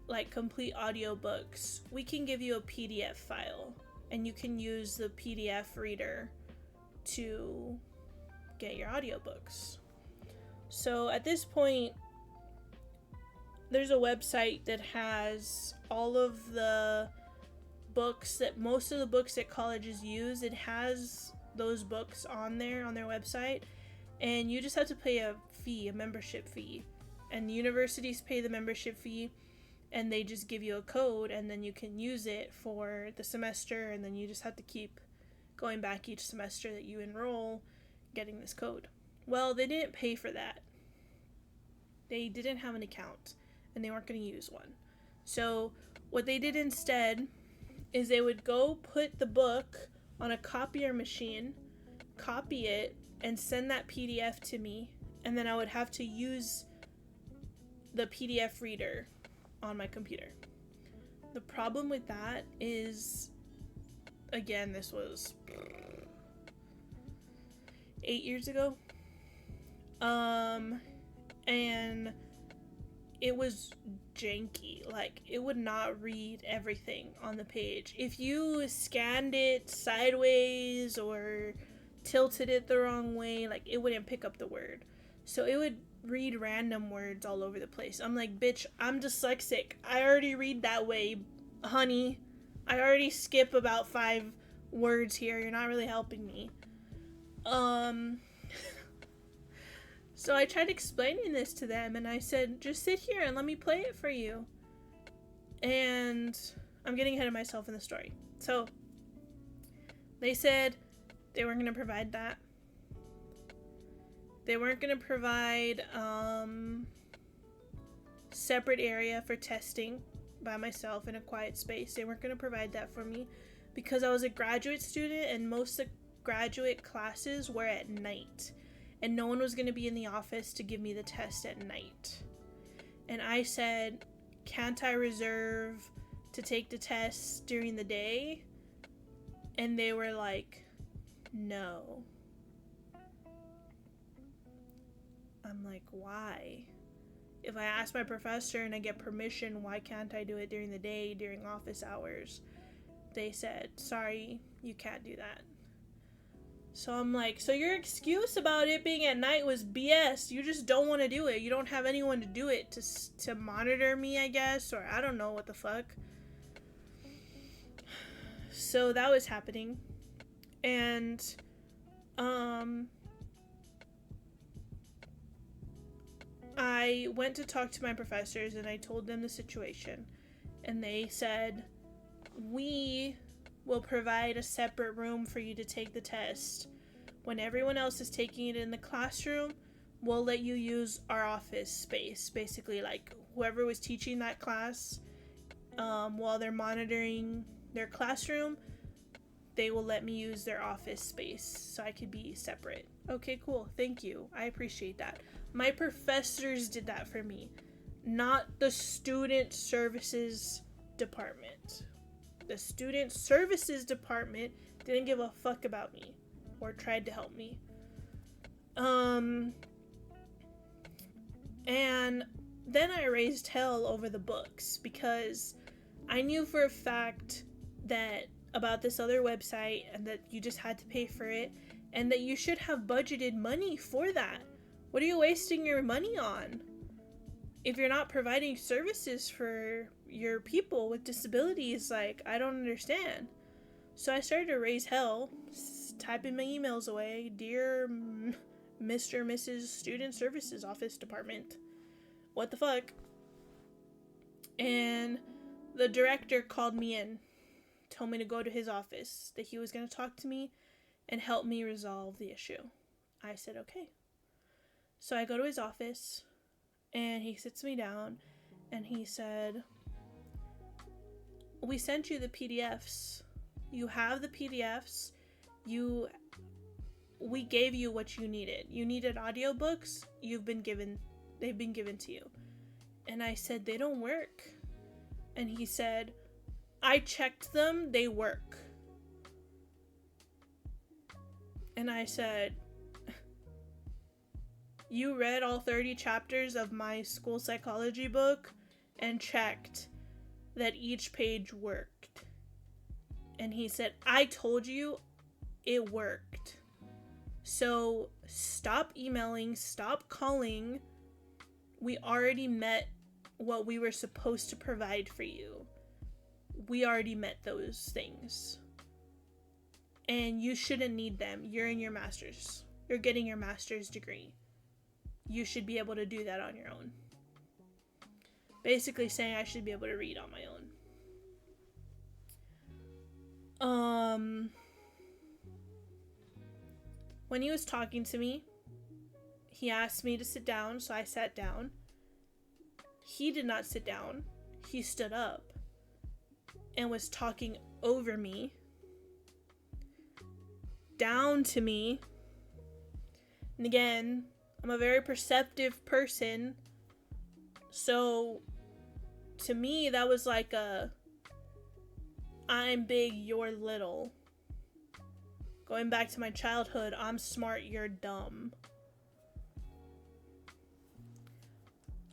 like complete audiobooks. We can give you a PDF file, and you can use the PDF reader to get your audiobooks." So at this point, there's a website that has all of the books that most of the books that colleges use, it has those books on there on their website, and you just have to pay a fee, a membership fee. And universities pay the membership fee, and they just give you a code, and then you can use it for the semester, and then you just have to keep going back each semester that you enroll, getting this code. Well, they didn't pay for that. They didn't have an account, and they weren't going to use one. So what they did instead is they would go put the book on a copier machine, copy it, and send that PDF to me, and then I would have to use the PDF reader on my computer. The problem with that is, again, this was 8 years ago, and it was janky. Like, it would not read everything on the page. If you scanned it sideways or tilted it the wrong way, like, it wouldn't pick up the word. So it would read random words all over the place. I'm like, bitch, I'm dyslexic. I already read that way, honey. I already skip about 5 words here. You're not really helping me. So I tried explaining this to them, and I said, just sit here and let me play it for you. And I'm getting ahead of myself in the story. So they said they weren't going to provide that. They weren't going to provide separate area for testing by myself in a quiet space. They weren't going to provide that for me because I was a graduate student, and most of the graduate classes were at night. And no one was going to be in the office to give me the test at night. And I said, can't I reserve to take the test during the day? And they were like, no. I'm like, why? If I ask my professor and I get permission, why can't I do it during the day, during office hours? They said, sorry, you can't do that. So I'm like, so your excuse about it being at night was BS. You just don't want to do it. You don't have anyone to do it, to monitor me, I guess, or I don't know what the fuck. So that was happening. And I went to talk to my professors, and I told them the situation. And they said, we will provide a separate room for you to take the test. When everyone else is taking it in the classroom, we'll let you use our office space. Basically, like, whoever was teaching that class, while they're monitoring their classroom, they will let me use their office space so I could be separate. Okay, cool. Thank you. I appreciate that. My professors did that for me, not the student services department. The student services department didn't give a fuck about me or tried to help me. And then I raised hell over the books because I knew for a fact that about this other website, and that you just had to pay for it, and that you should have budgeted money for that. What are you wasting your money on if you're not providing services for your people with disabilities? Like, I don't understand. So I started to raise hell, typing my emails away. Dear Mr. and Mrs. Student Services Office Department. What the fuck? And the director called me in, told me to go to his office, that he was going to talk to me and help me resolve the issue. I said, okay. So I go to his office, and he sits me down, and he said, we sent you the PDFs. You have the PDFs. We gave you what you needed. You needed audiobooks. They've been given to you. And I said, they don't work. And he said, I checked them. They work. And I said, you read all 30 chapters of my school psychology book and checked that each page worked. And he said, I told you it worked. So stop emailing, stop calling. We already met what we were supposed to provide for you. we already met those things. And you shouldn't need them. You're in your master's. You're getting your master's degree. You should be able to do that on your own. Basically saying I should be able to read on my own. When he was talking to me, he asked me to sit down, so I sat down. He did not sit down. He stood up and was talking over me, down to me. And again, I'm a very perceptive person, so to me that was like a I'm big, you're little. Going back to my childhood, I'm smart, you're dumb.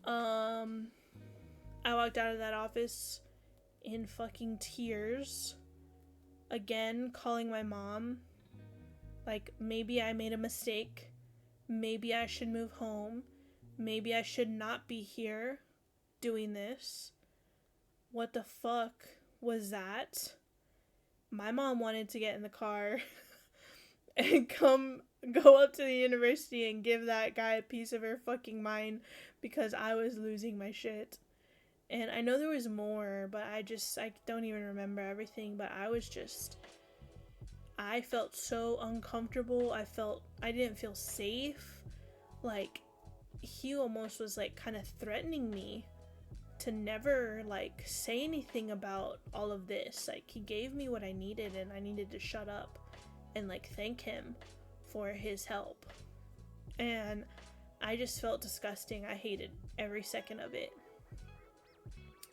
I walked out of that office in fucking tears. Again, calling my mom. Like, maybe I made a mistake. Maybe I should move home. Maybe I should not be here doing this. What the fuck was that? My mom wanted to get in the car and go up to the university and give that guy a piece of her fucking mind because I was losing my shit. And I know there was more, but I don't even remember everything, but I felt so uncomfortable. I didn't feel safe. Like, he almost was like kind of threatening me to never like say anything about all of this. Like, he gave me what I needed and I needed to shut up and like thank him for his help. And I just felt disgusting. I hated every second of it.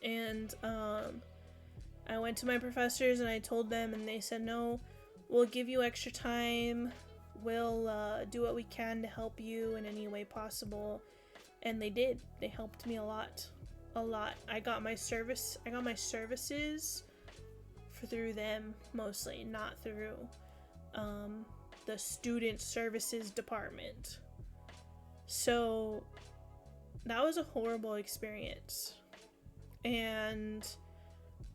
And I went to my professors and I told them, and they said, no, we'll give you extra time. We'll do what we can to help you in any way possible. And they did. They helped me a lot. I got my services through them mostly, not through the student services department. So that was a horrible experience. And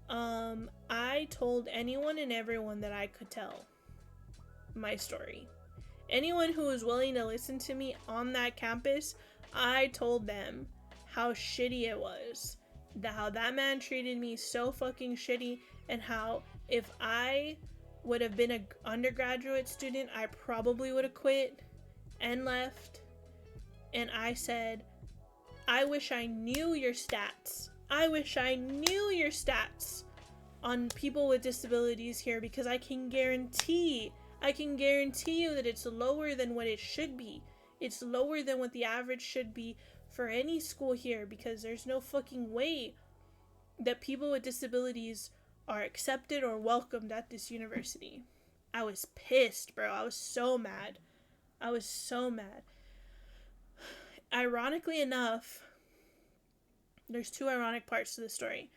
I told anyone and everyone that I could tell my story. Anyone who was willing to listen to me on that campus, I told them how shitty it was. How that man treated me so fucking shitty, and how if I would have been an undergraduate student, I probably would have quit and left. And I said, I wish I knew your stats. I wish I knew your stats on people with disabilities here, because I can guarantee you that it's lower than what it should be. It's lower than what the average should be for any school here, because there's no fucking way that people with disabilities are accepted or welcomed at this university. I was pissed, bro. I was so mad. Ironically enough, there's two ironic parts to the story.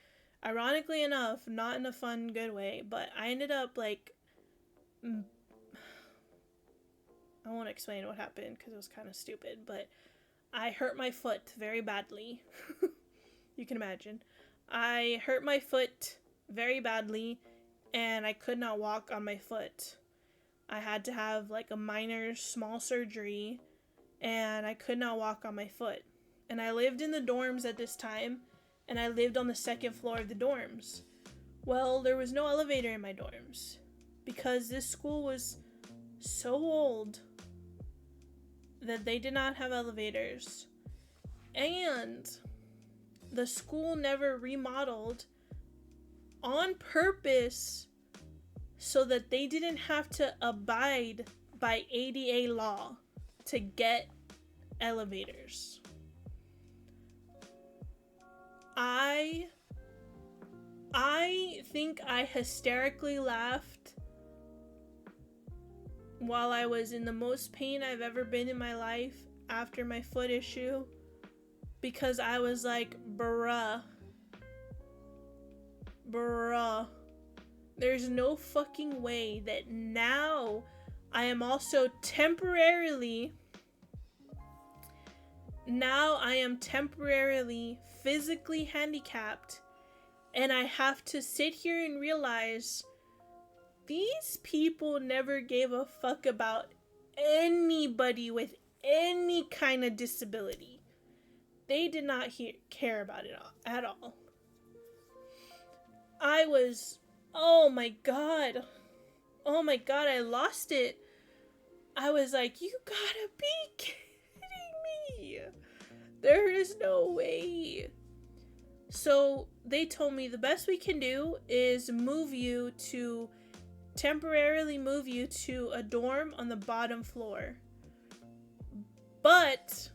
Ironically enough, not in a fun, good way, but I ended up like, I won't explain what happened because it was kind of stupid, but I hurt my foot very badly. You can imagine. I hurt my foot very badly, and I could not walk on my foot. I had to have like a minor small surgery, and I could not walk on my foot. And I lived in the dorms at this time, and I lived on the second floor of the dorms. Well, there was no elevator in my dorms because this school was so old that they did not have elevators. And the school never remodeled on purpose so that they didn't have to abide by ADA law to get elevators. I think I hysterically laughed while I was in the most pain I've ever been in my life after my foot issue, because I was like, bruh, there's no fucking way that now I am also temporarily physically handicapped, And I have to sit here and realize these people never gave a fuck about anybody with any kind of disability. They did not care about it at all. I was, oh my god, I lost it. I was like, you gotta be kidding me. There is no way. So they told me the best we can do is temporarily move you to a dorm on the bottom floor. But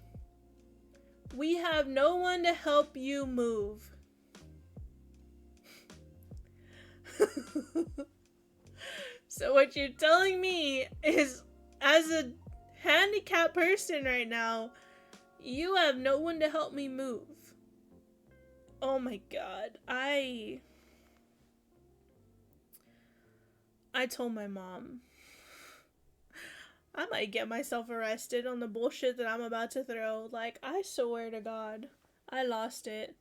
we have no one to help you move. So what you're telling me is, as a handicapped person right now, you have no one to help me move. Oh my god. I told my mom I might get myself arrested on the bullshit that I'm about to throw. Like, I swear to God, I lost it.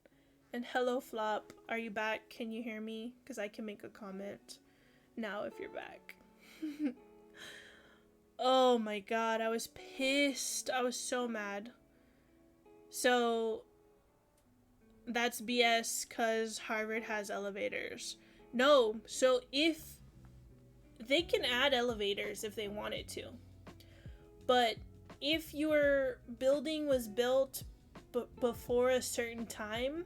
And hello, Flop, are you back? Can you hear me? Because I can make a comment now if you're back. Oh my god, I was pissed. I was so mad. So, that's BS because Harvard has elevators. No, so if they can add elevators if they wanted to. But if your building was built before a certain time,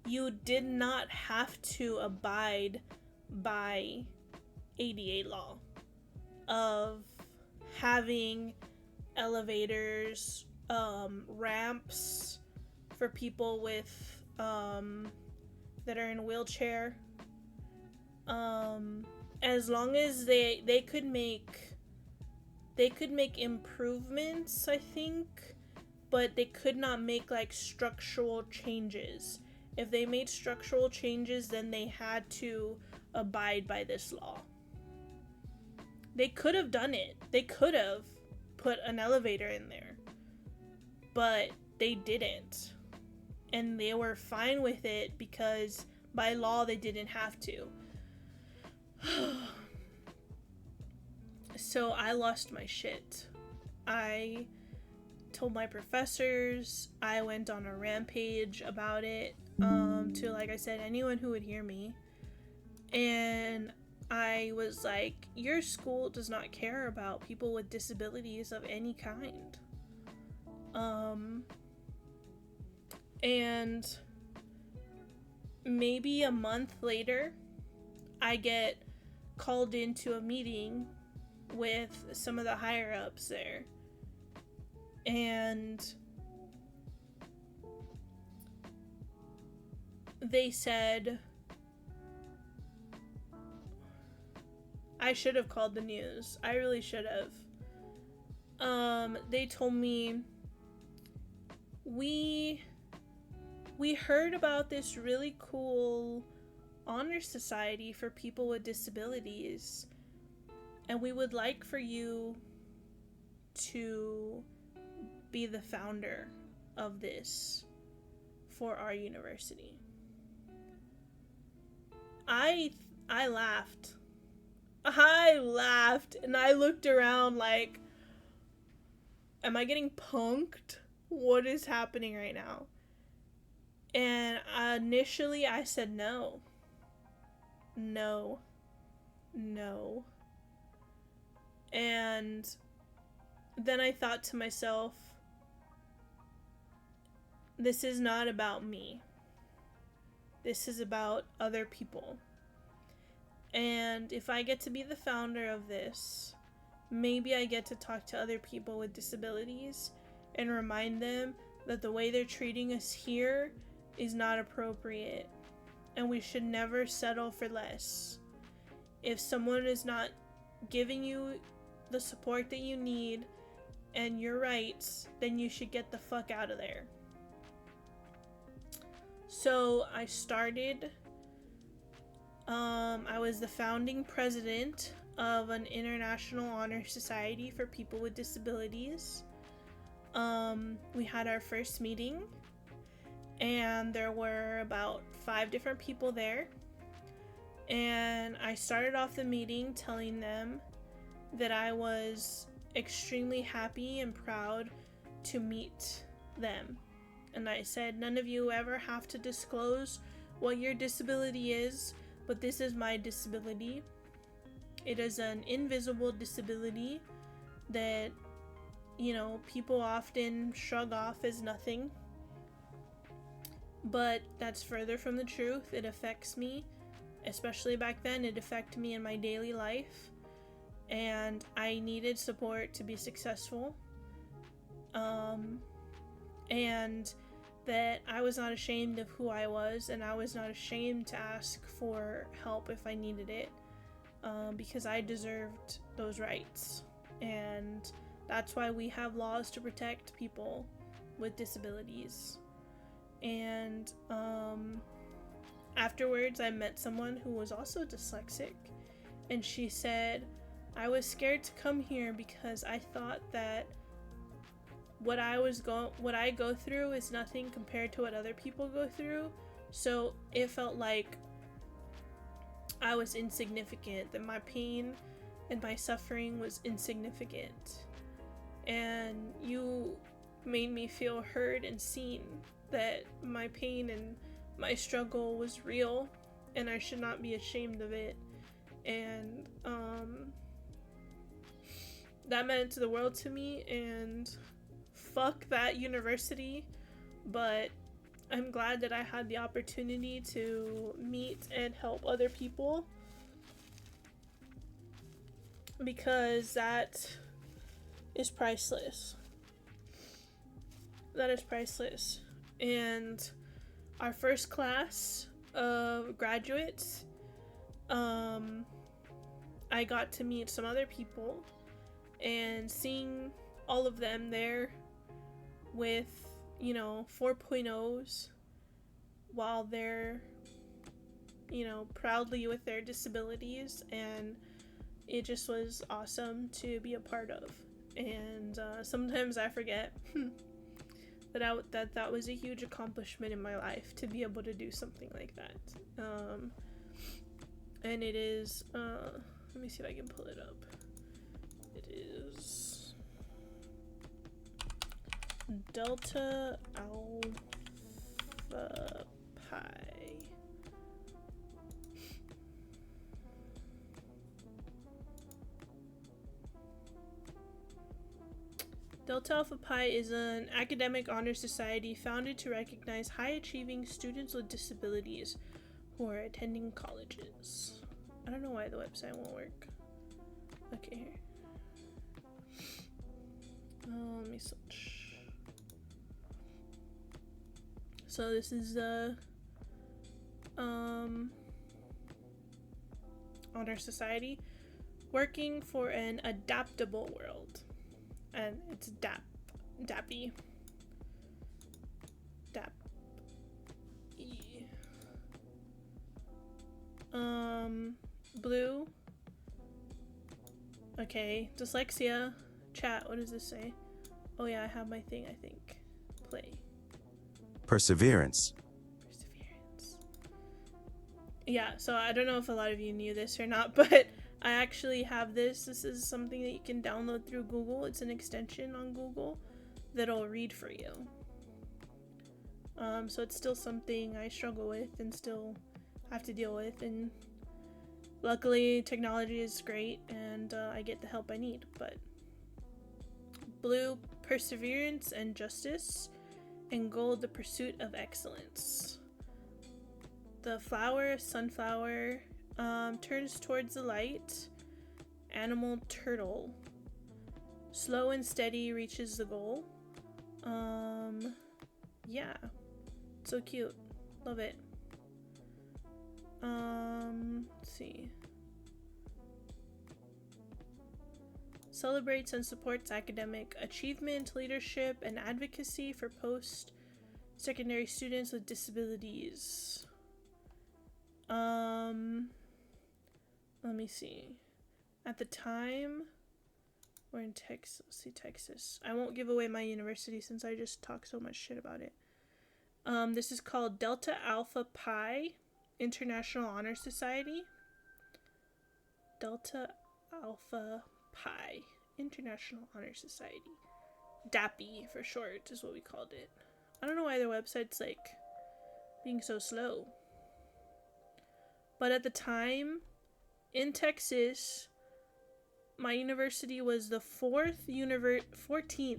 you did not have to abide by ADA law of having elevators, ramps for people with that are in a wheelchair. As long as they could make improvements, I think, but they could not make like structural changes. If they made structural changes, then they had to abide by this law. They could have done it. They could have put an elevator in there, but they didn't. And they were fine with it because by law they didn't have to. So I lost my shit. I told my professors. I went on a rampage about it to, like I said, anyone who would hear me. And I was like, your school does not care about people with disabilities of any kind. And maybe a month later, I get called into a meeting with some of the higher ups there. And they said, I should have called the news. I really should have. They told me, we heard about this really cool honor society for people with disabilities, and we would like for you to be the founder of this for our university. I laughed. I laughed and I looked around like, am I getting punked? What is happening right now? And initially I said no. No. No. And then I thought to myself, this is not about me. This is about other people. And if I get to be the founder of this, maybe I get to talk to other people with disabilities and remind them that the way they're treating us here is not appropriate, and we should never settle for less. If someone is not giving you the support that you need and your rights, then you should get the fuck out of there. So I started, I was the founding president of an international honor society for people with disabilities. We had our first meeting, and there were about 5 different people there. And I started off the meeting telling them that I was extremely happy and proud to meet them. And I said, none of you ever have to disclose what your disability is, but this is my disability. It is an invisible disability that, you know, people often shrug off as nothing. But that's further from the truth. It affects me, especially back then. It affected me in my daily life, and I needed support to be successful. And that I was not ashamed of who I was, and I was not ashamed to ask for help if I needed it, because I deserved those rights. And that's why we have laws to protect people with disabilities. And afterwards, I met someone who was also dyslexic, and she said, I was scared to come here because I thought that what I go through is nothing compared to what other people go through. So it felt like I was insignificant, that my pain and my suffering was insignificant. And you made me feel heard and seen, that my pain and my struggle was real, and I should not be ashamed of it. And that meant the world to me, and fuck that university, but I'm glad that I had the opportunity to meet and help other people, because that is priceless. That is priceless. And our first class of graduates, I got to meet some other people, and seeing all of them there with, you know, 4.0s while they're, you know, proudly with their disabilities, and it just was awesome to be a part of. And sometimes I forget that was a huge accomplishment in my life, to be able to do something like that. And it is, let me see if I can pull it up. It is Delta Alpha Pi. Delta Alpha Pi is an academic honor society founded to recognize high-achieving students with disabilities who are attending colleges. I don't know why the website won't work. Okay, here. Let me search. So this is the honor society working for an adaptable world. And it's DAPI. Blue. Okay, dyslexia. Chat, what does this say? Oh yeah, I have my thing, I think. Play. Perseverance. Yeah, so I don't know if a lot of you knew this or not, but I actually have this. This is something that you can download through Google. It's an extension on Google that'll read for you. So it's still something I struggle with and still have to deal with. And luckily, technology is great, and I get the help I need. But blue, perseverance and justice, and gold, the pursuit of excellence. The flower, sunflower, turns towards the light. Animal, turtle. Slow and steady reaches the goal. Yeah. So cute. Love it. Let's see. Celebrates and supports academic achievement, leadership, and advocacy for post-secondary students with disabilities. Let me see. At the time, we're in Texas. Let's see, Texas. I won't give away my university since I just talk so much shit about it. This is called Delta Alpha Pi International Honor Society. Delta Alpha Pi International Honor Society. DAPI for short is what we called it. I don't know why their website's like being so slow. But at the time, in Texas, my university was the 14th university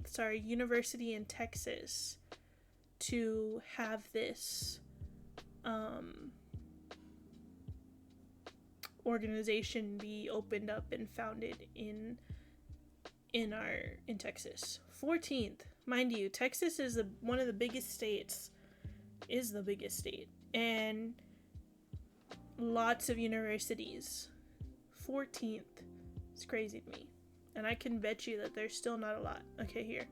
in Texas to have this organization be opened up and founded in Texas. 14th, mind you. Texas is one of the biggest states, and lots of universities. 14th. It's crazy to me. And I can bet you that there's still not a lot. Okay, here.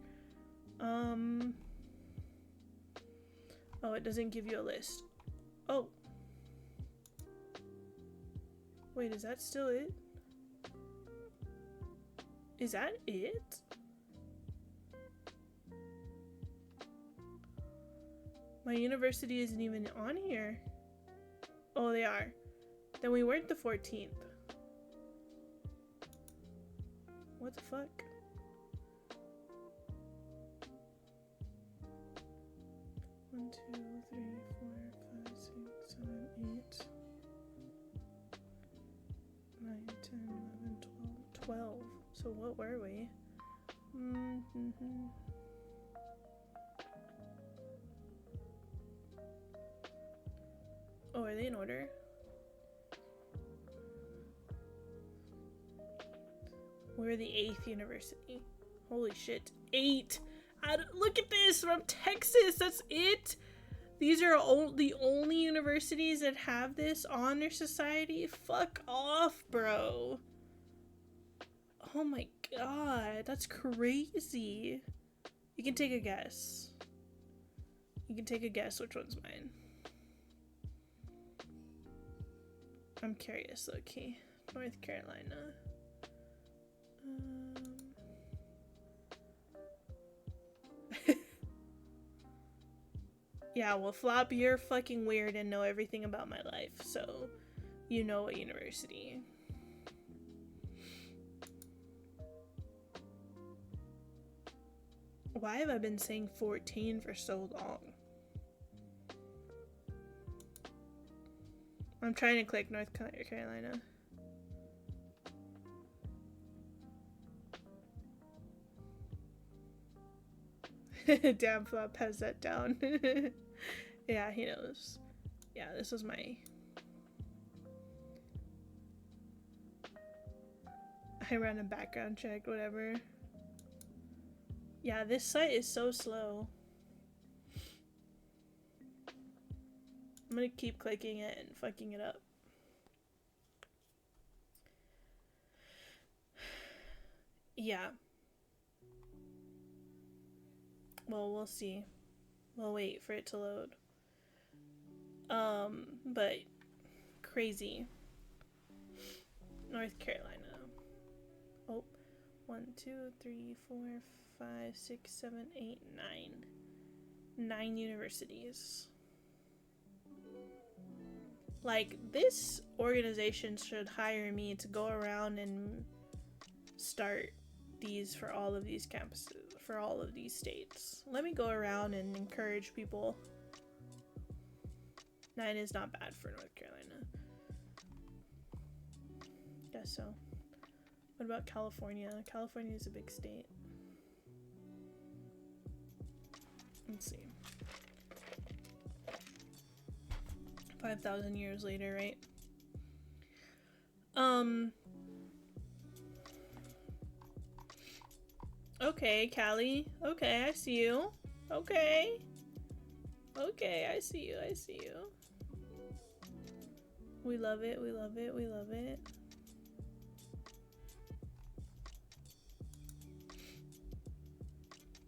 Oh, it doesn't give you a list. Oh. Wait, is that still it? Is that it? My university isn't even on here. Oh, they are. Then we weren't the 14th. What the fuck? One, 2, 3, 4, 5, 6, 7, 8, 9, 10, 11, 12. So what were we? Oh, are they in order? We're the 8th university. Holy shit. 8! Look at this! From Texas! That's it? These are the only universities that have this honor society? Fuck off, bro. Oh my god. That's crazy. You can take a guess. You can take a guess which one's mine. I'm curious, low-key. North Carolina. Yeah, well, Flop, you're fucking weird and know everything about my life, so you know what university. Why have I been saying 14 for so long? I'm trying to click North Carolina. Damn, Flop has that down. Yeah, he knows. Yeah, this was my... I ran a background check, whatever. Yeah, this site is so slow. I'm gonna keep clicking it and fucking it up. Yeah. Well, we'll see. We'll wait for it to load. But crazy. North Carolina. Oh, 1, 2, 3, 4, 5, 6, 7, 8, 9. 9 universities. Like, this organization should hire me to go around and start these for all of these campuses, for all of these states. Let me go around and encourage people. 9 is not bad for North Carolina. Guess so. What about California? California is a big state. Let's see. 5,000 years later, right? Okay, Callie. Okay, I see you. Okay. Okay, I see you. I see you. We love it. We love it. We love it.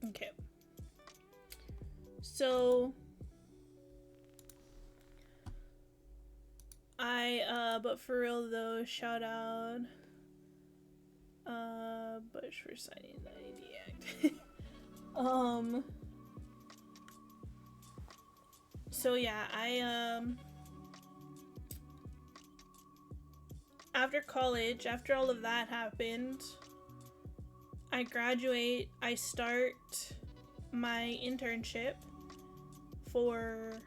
Okay. So but for real though, shout out Bush for signing the ID Act. So yeah, I after college, after all of that happened, I graduate, I start my internship for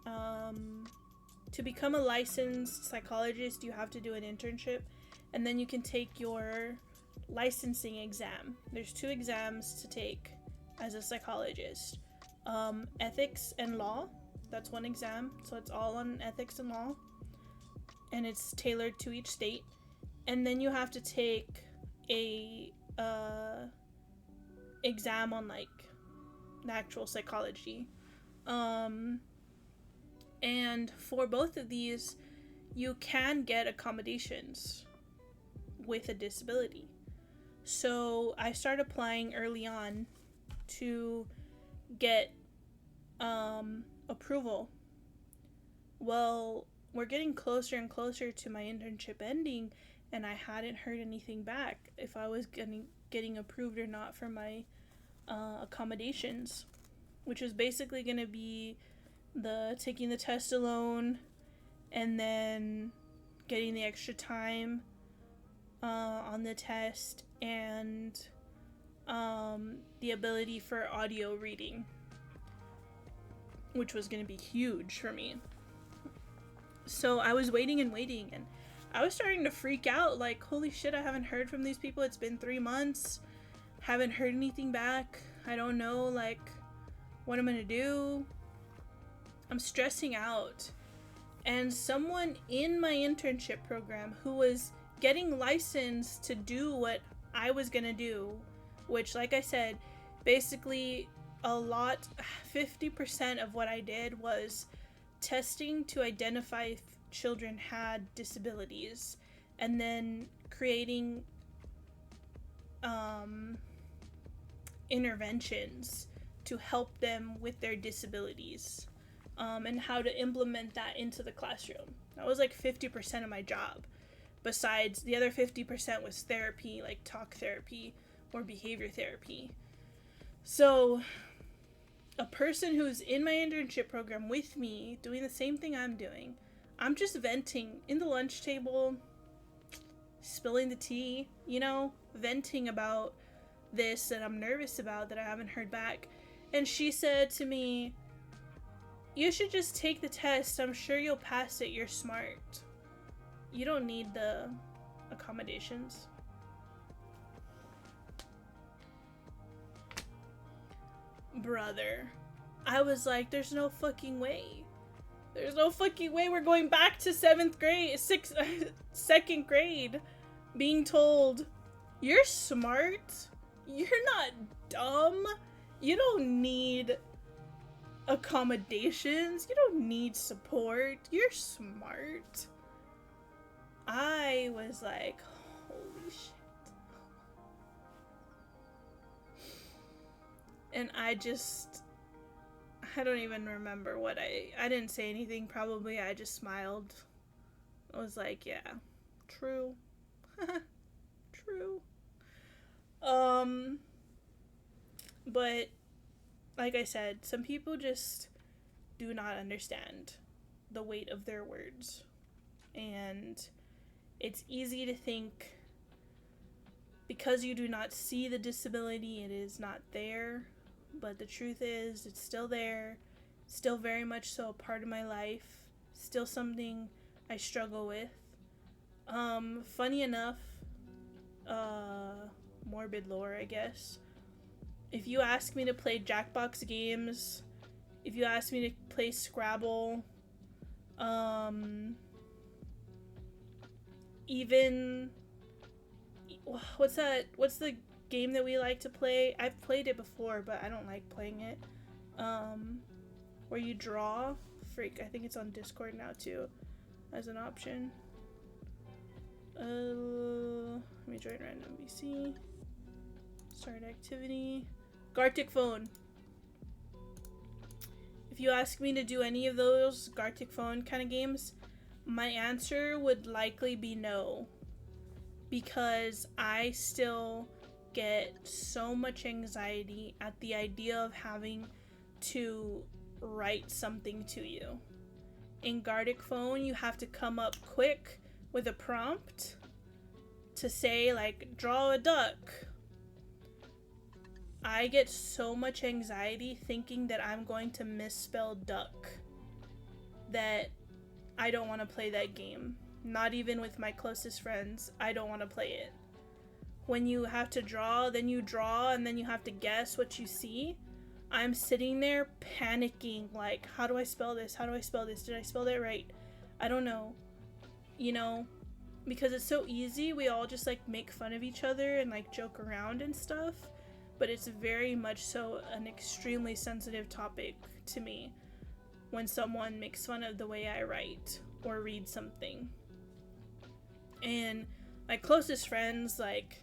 to become a licensed psychologist. You have to do an internship, and then you can take your licensing exam. There's 2 exams to take as a psychologist. Ethics and law, that's one exam, so it's all on ethics and law, and it's tailored to each state. And then you have to take a exam on like the actual psychology. And for both of these, you can get accommodations with a disability. So I started applying early on to get approval. Well, we're getting closer and closer to my internship ending, and I hadn't heard anything back if I was getting approved or not for my accommodations, which was basically going to be the taking the test alone and then getting the extra time on the test, and the ability for audio reading, which was going to be huge for me. So I was waiting and waiting, and I was starting to freak out, like, holy shit, I haven't heard from these people. It's been 3 months, haven't heard anything back. I don't know, like, what I'm gonna do. I'm stressing out. And someone in my internship program who was getting licensed to do what I was gonna do, which, like I said, basically 50% of what I did was testing to identify if children had disabilities, and then creating interventions to help them with their disabilities, and how to implement that into the classroom. That was like 50% of my job. Besides, the other 50% was therapy, like talk therapy or behavior therapy. So a person who's in my internship program with me, doing the same thing I'm doing, I'm just venting in the lunch table, spilling the tea, venting about this that I'm nervous about, that I haven't heard back. And she said to me, "You should just take the test. I'm sure you'll pass it. You're smart. You don't need the accommodations." Brother, I was like, there's no fucking way. There's no fucking way we're going back to 2nd grade being told, you're smart, you're not dumb, you don't need accommodations, you don't need support, you're smart. I was like, holy shit. And I don't even remember what I didn't say anything, probably. I just smiled. I was like, yeah, true. True. But like I said, some people just do not understand the weight of their words. And it's easy to think because you do not see the disability, it is not there. But the truth is, it's still there, still very much so a part of my life, still something I struggle with. Funny enough, morbid lore, I guess. If you ask me to play Jackbox games, if you ask me to play Scrabble, even, what's the game that we like to play? I've played it before, but I don't like playing it. Where you draw. Freak, I think it's on Discord now too, as an option. Let me join random VC. Start activity. Gartic phone. If you ask me to do any of those Gartic phone kind of games, my answer would likely be no. Because I still get so much anxiety at the idea of having to write something to you. In Gartic Phone, you have to come up quick with a prompt to say, like, draw a duck. I get so much anxiety thinking that I'm going to misspell duck that I don't want to play that game. Not even with my closest friends. I don't want to play it. When you have to draw, then you draw, and then you have to guess what you see. I'm sitting there panicking, like, how do I spell this? How do I spell this? Did I spell that right? I don't know. You know, because it's so easy, we all just, like, make fun of each other and, like, joke around and stuff. But it's very much so an extremely sensitive topic to me when someone makes fun of the way I write or read something. And my closest friends, like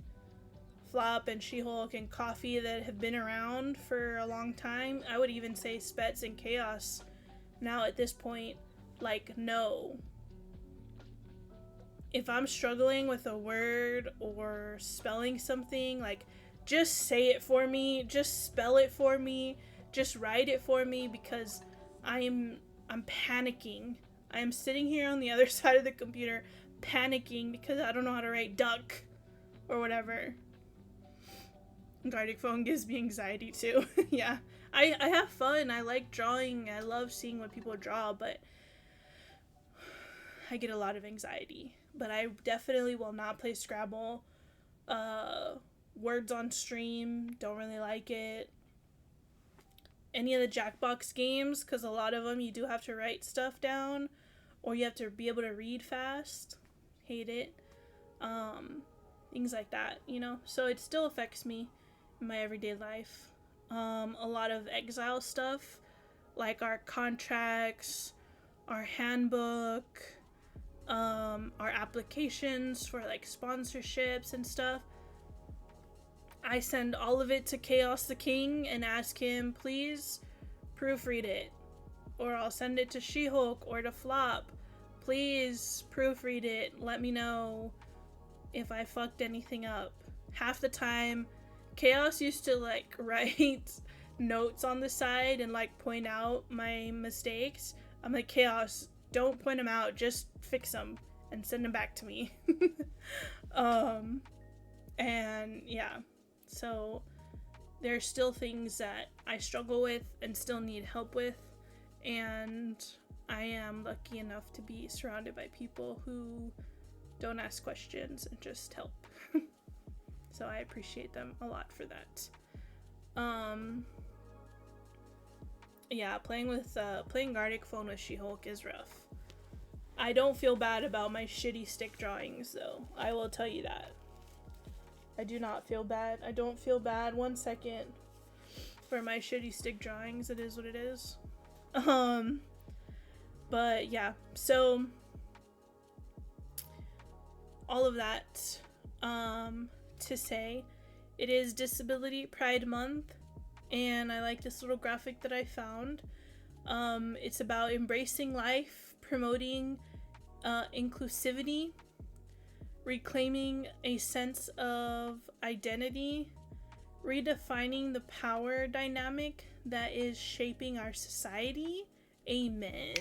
Flop and She-Hulk and Coffee, that have been around for a long time, I would even say Spets and Chaos now at this point, like, no. If I'm struggling with a word or spelling something, like, just say it for me, just spell it for me, just write it for me, because I'm panicking. I'm sitting here on the other side of the computer panicking because I don't know how to write duck or whatever. Gartic Phone gives me anxiety too. Yeah, I have fun. I like drawing. I love seeing what people draw, but I get a lot of anxiety. But I definitely will not play Scrabble. Words on stream, don't really like it. Any of the Jackbox games, because a lot of them you do have to write stuff down, or you have to be able to read fast. Hate it. Things like that, you know? So it still affects me in my everyday life. A lot of Xzile stuff, like our contracts, our handbook, our applications for, like, sponsorships and stuff. I send all of it to Chaos the King and ask him, please proofread it. Or I'll send it to She-Hulk or to Flop. Please proofread it. Let me know if I fucked anything up. Half the time, Chaos used to, like, write notes on the side and, like, point out my mistakes. I'm like, Chaos, don't point them out. Just fix them and send them back to me. And yeah. So there's still things that I struggle with and still need help with, and I am lucky enough to be surrounded by people who don't ask questions and just help. So I appreciate them a lot for that. Yeah, playing Gartic Phone with She-Hulk is rough. I don't feel bad about my shitty stick drawings, though. I will tell you that. I do not feel bad. I don't feel bad 1 second for my shitty stick drawings. It is what it is. But yeah, so all of that to say, it is Disability Pride Month, and I like this little graphic that I found. It's about embracing life, promoting inclusivity, reclaiming a sense of identity, redefining the power dynamic that is shaping our society. Amen.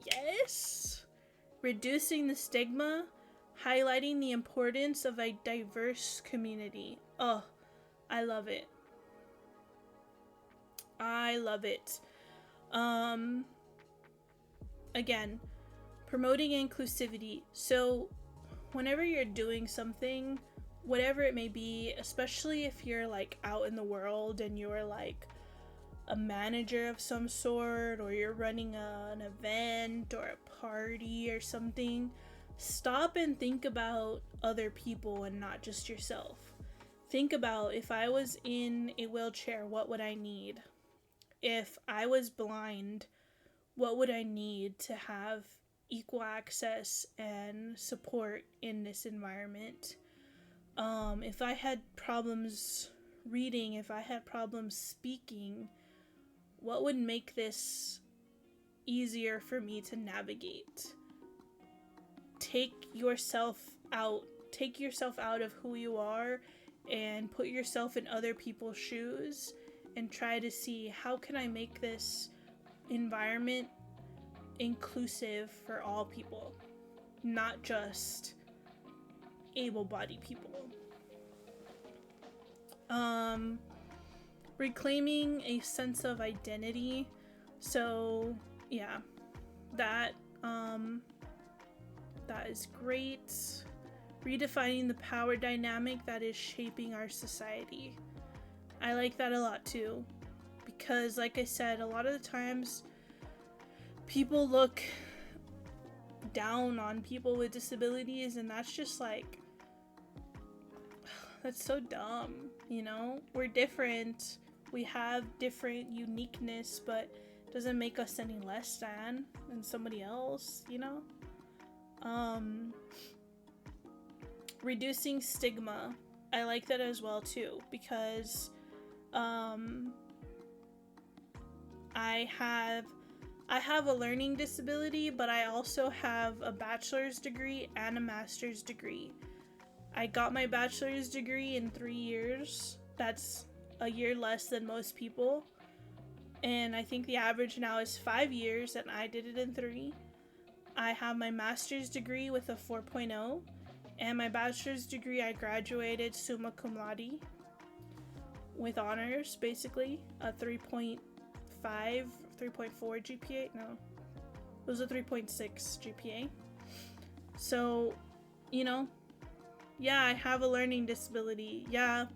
Yes. Reducing the stigma, highlighting the importance of a diverse community. Oh, I love it. I love it. Again, promoting inclusivity. So whenever you're doing something, whatever it may be, especially if you're, like, out in the world and you're, like, a manager of some sort, or you're running an event or a party or something, stop and think about other people and not just yourself. Think about, if I was in a wheelchair, what would I need? If I was blind, what would I need to have equal access and support in this environment? If I had problems reading, if I had problems speaking, what would make this easier for me to navigate? Take yourself out of who you are and put yourself in other people's shoes and try to see how can I make this environment inclusive for all people, not just able-bodied people. Reclaiming a sense of identity. So yeah, that is great. Redefining the power dynamic that is shaping our society. I like that a lot too, because like I said, a lot of the times people look down on people with disabilities, and that's just like, that's so dumb, you know? We're different, we have different uniqueness, but it doesn't make us any less than somebody else, you know? Reducing stigma. I like that as well too, because I have a learning disability, but I also have a bachelor's degree and a master's degree. I got my bachelor's degree in 3 years. That's a year less than most people. And I think the average now is 5 years, and I did it in 3. I have my master's degree with a 4.0, and my bachelor's degree I graduated summa cum laude with honors, basically, a 3.5, 3.4 GPA. No, it was a 3.6 GPA. So, you know, yeah, I have a learning disability. Yeah,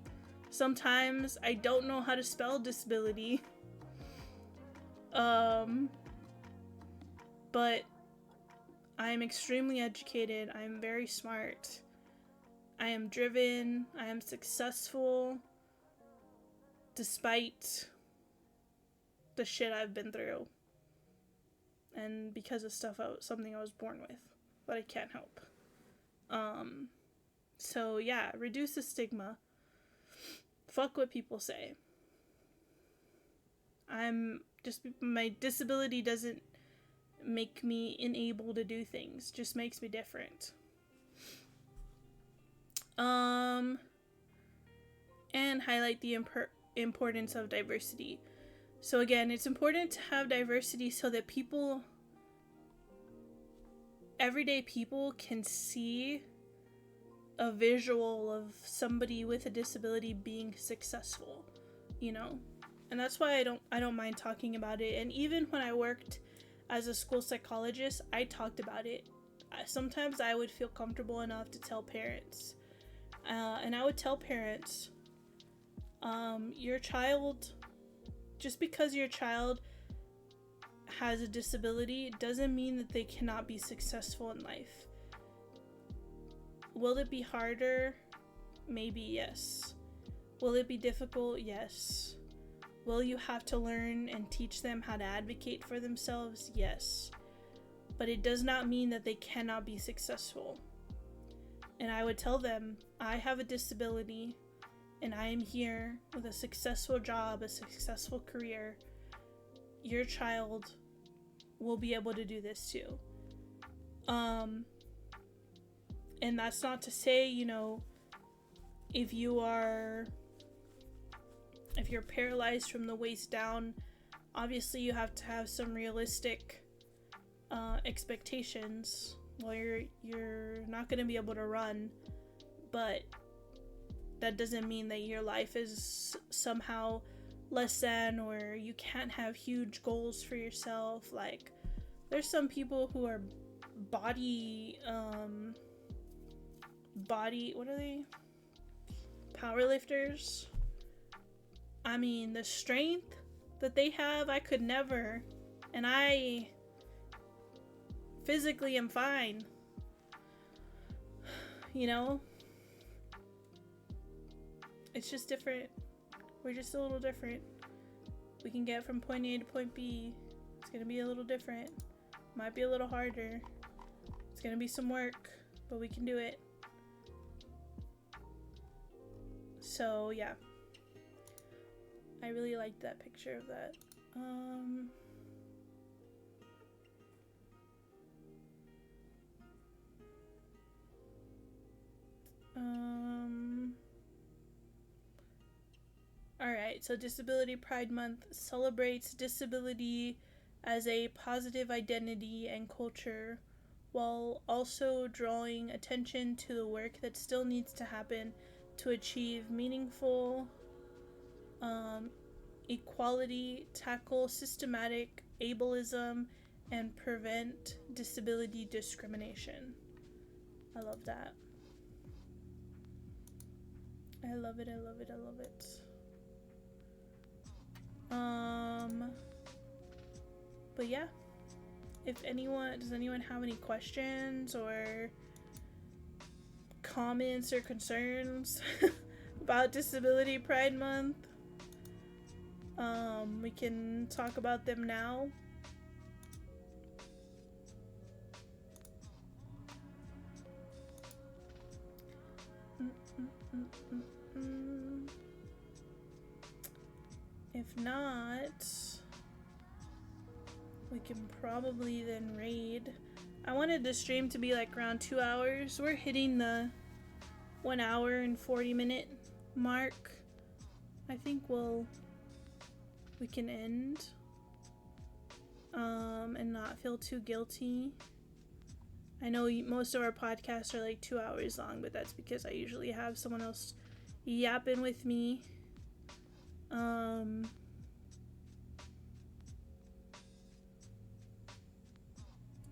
sometimes I don't know how to spell disability. But I am extremely educated. I am very smart. I am driven. I am successful despite the shit I've been through. And because of something I was born with that I can't help. So yeah, reduce the stigma. Fuck what people say. My disability doesn't make me unable to do things, just makes me different. And highlight the importance of diversity. So again, it's important to have diversity so that everyday people can see a visual of somebody with a disability being successful, you know? And that's why I don't mind talking about it. And even when I worked as a school psychologist, I talked about it. Sometimes I would feel comfortable enough to tell parents. And I would tell parents, your child, just because your child has a disability doesn't mean that they cannot be successful in life. Will it be harder? Maybe, yes. Will it be difficult? Yes. Will you have to learn and teach them how to advocate for themselves? Yes. But it does not mean that they cannot be successful. And I would tell them, I have a disability, and I am here with a successful job, a successful career. Your child will be able to do this too. And that's not to say, you know, if you're paralyzed from the waist down, obviously you have to have some realistic expectations. Well, you're not going to be able to run, but that doesn't mean that your life is somehow less than, or you can't have huge goals for yourself. Like, there's some people who are body, what are they? Powerlifters. I mean, the strength that they have, I could never. And I physically am fine. You know? It's just different. We're just a little different. We can get from point A to point B. It's gonna be a little different. Might be a little harder. It's gonna be some work, but we can do it. So yeah, I really liked that picture of that. Alright, Alright, so Disability Pride Month celebrates disability as a positive identity and culture, while also drawing attention to the work that still needs to happen to achieve meaningful equality, tackle systematic ableism, and prevent disability discrimination. I love that. I love it, I love it, I love it. But yeah, if anyone, does anyone have any questions or comments or concerns about Disability Pride Month? We can talk about them now. If not, we can probably then raid. I wanted the stream to be like around 2 hours. We're hitting the 1 hour and 40-minute mark. I think we can end and not feel too guilty. I know most of our podcasts are like 2 hours long, but that's because I usually have someone else yapping with me.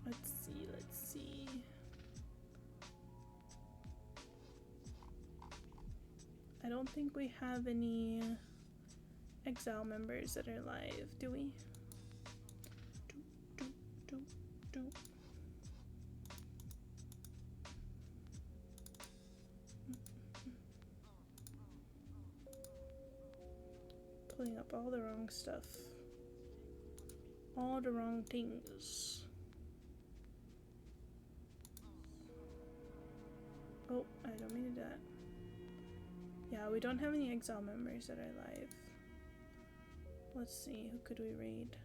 Let's see. I don't think we have any Xzile members that are live, do we? Pulling up all the wrong stuff. All the wrong things. Oh, I don't mean to do that. Yeah, we don't have any Xzile members that are live. Let's see, who could we raid?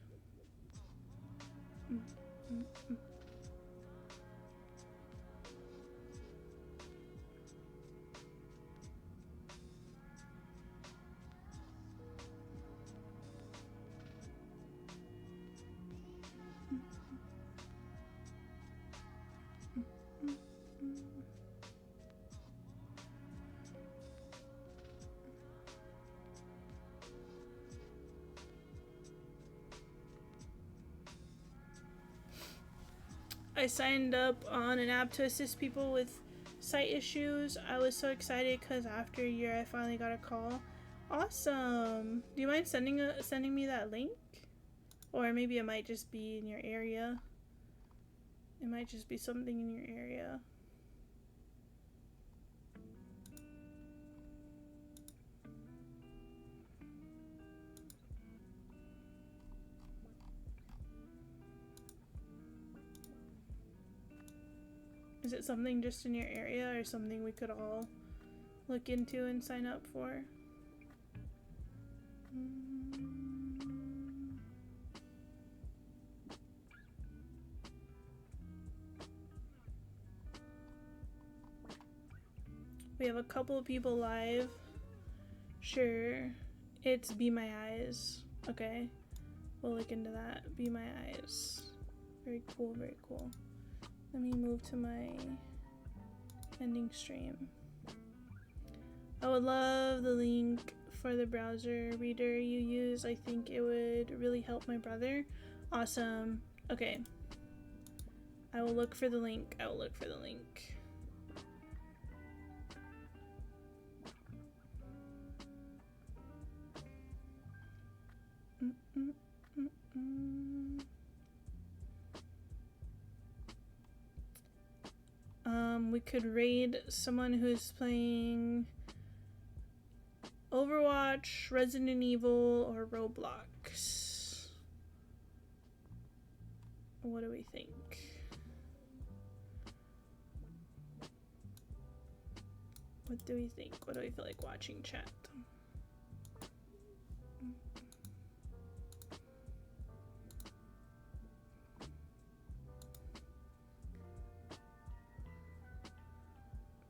I signed up on an app to assist people with sight issues. I was so excited because after a year I finally got a call. Awesome! Do you mind sending me that link? Or maybe it might just be in your area. It might just be something in your area. Is it something just in your area or something we could all look into and sign up for? We have a couple of people live. Sure. It's Be My Eyes. Okay. We'll look into that. Be My Eyes. Very cool, very cool. Let me move to my ending stream. I would love the link for the browser reader you use. I think it would really help my brother. Awesome. Okay. I will look for the link. I will look for the link. We could raid someone who's playing Overwatch, Resident Evil, or Roblox. What do we think? What do we think? What do we feel like watching, chat?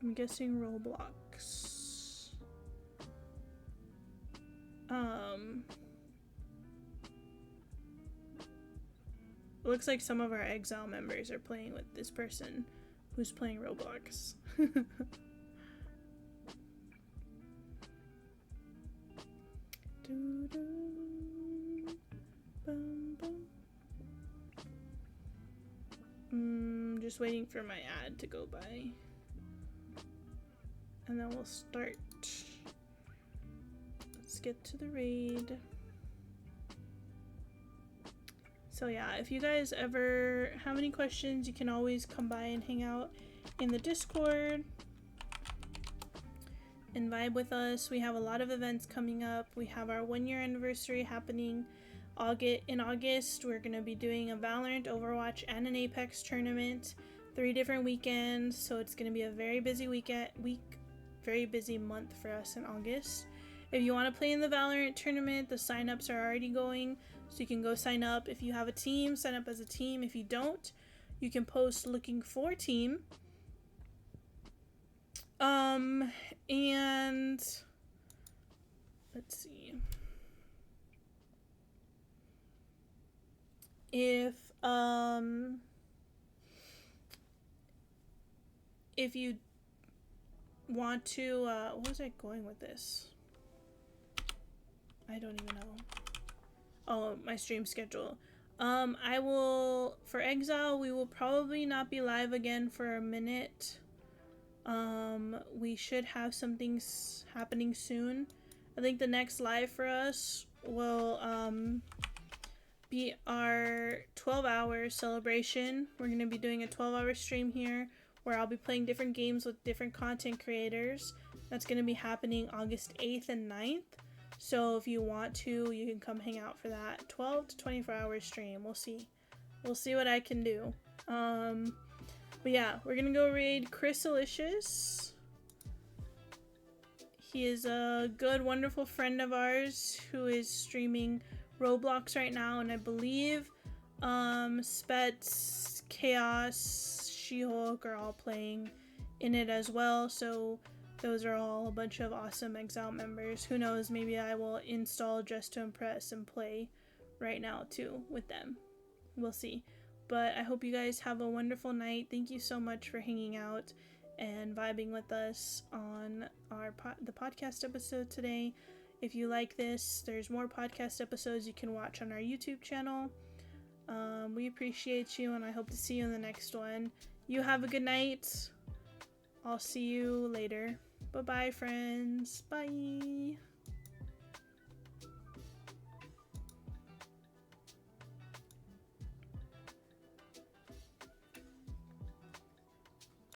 I'm guessing Roblox. Looks like some of our Xzile members are playing with this person who's playing Roblox. Just waiting for my ad to go by. And then we'll start. Let's get to the raid. So yeah, if you guys ever have any questions, you can always come by and hang out in the Discord and vibe with us. We have a lot of events coming up. We have our 1-year anniversary happening in August. We're going to be doing a Valorant, Overwatch, and an Apex tournament, 3 different weekends. So it's going to be a very busy very busy month for us in August. If you want to play in the Valorant tournament, the signups are already going, so you can go sign up. If you have a team, sign up as a team. If you don't, you can post looking for team. And let's see. If you want to, what was I going with this? I don't even know. Oh, my stream schedule. I will, for Xzile, we will probably not be live again for a minute. We should have something happening soon. I think the next live for us will, be our 12-hour celebration. We're going to be doing a 12-hour stream here where I'll be playing different games with different content creators. That's going to be happening August 8th and 9th. So if you want to, you can come hang out for that 12 to 24-hour stream. We'll see. We'll see what I can do. But yeah, we're going to go raid Xzile. He is a good, wonderful friend of ours who is streaming Roblox right now, and I believe Spets, Chaos, She-Hulk are all playing in it as well, so those are all a bunch of awesome Xzile members. Who knows, maybe I will install Just to Impress and play right now too with them. We'll see. But I hope you guys have a wonderful night. Thank you so much for hanging out and vibing with us on the podcast episode today. If you like this, there's more podcast episodes you can watch on our YouTube channel. We appreciate you, and I hope to see you in the next one. You have a good night. I'll see you later. Bye-bye, friends. Bye.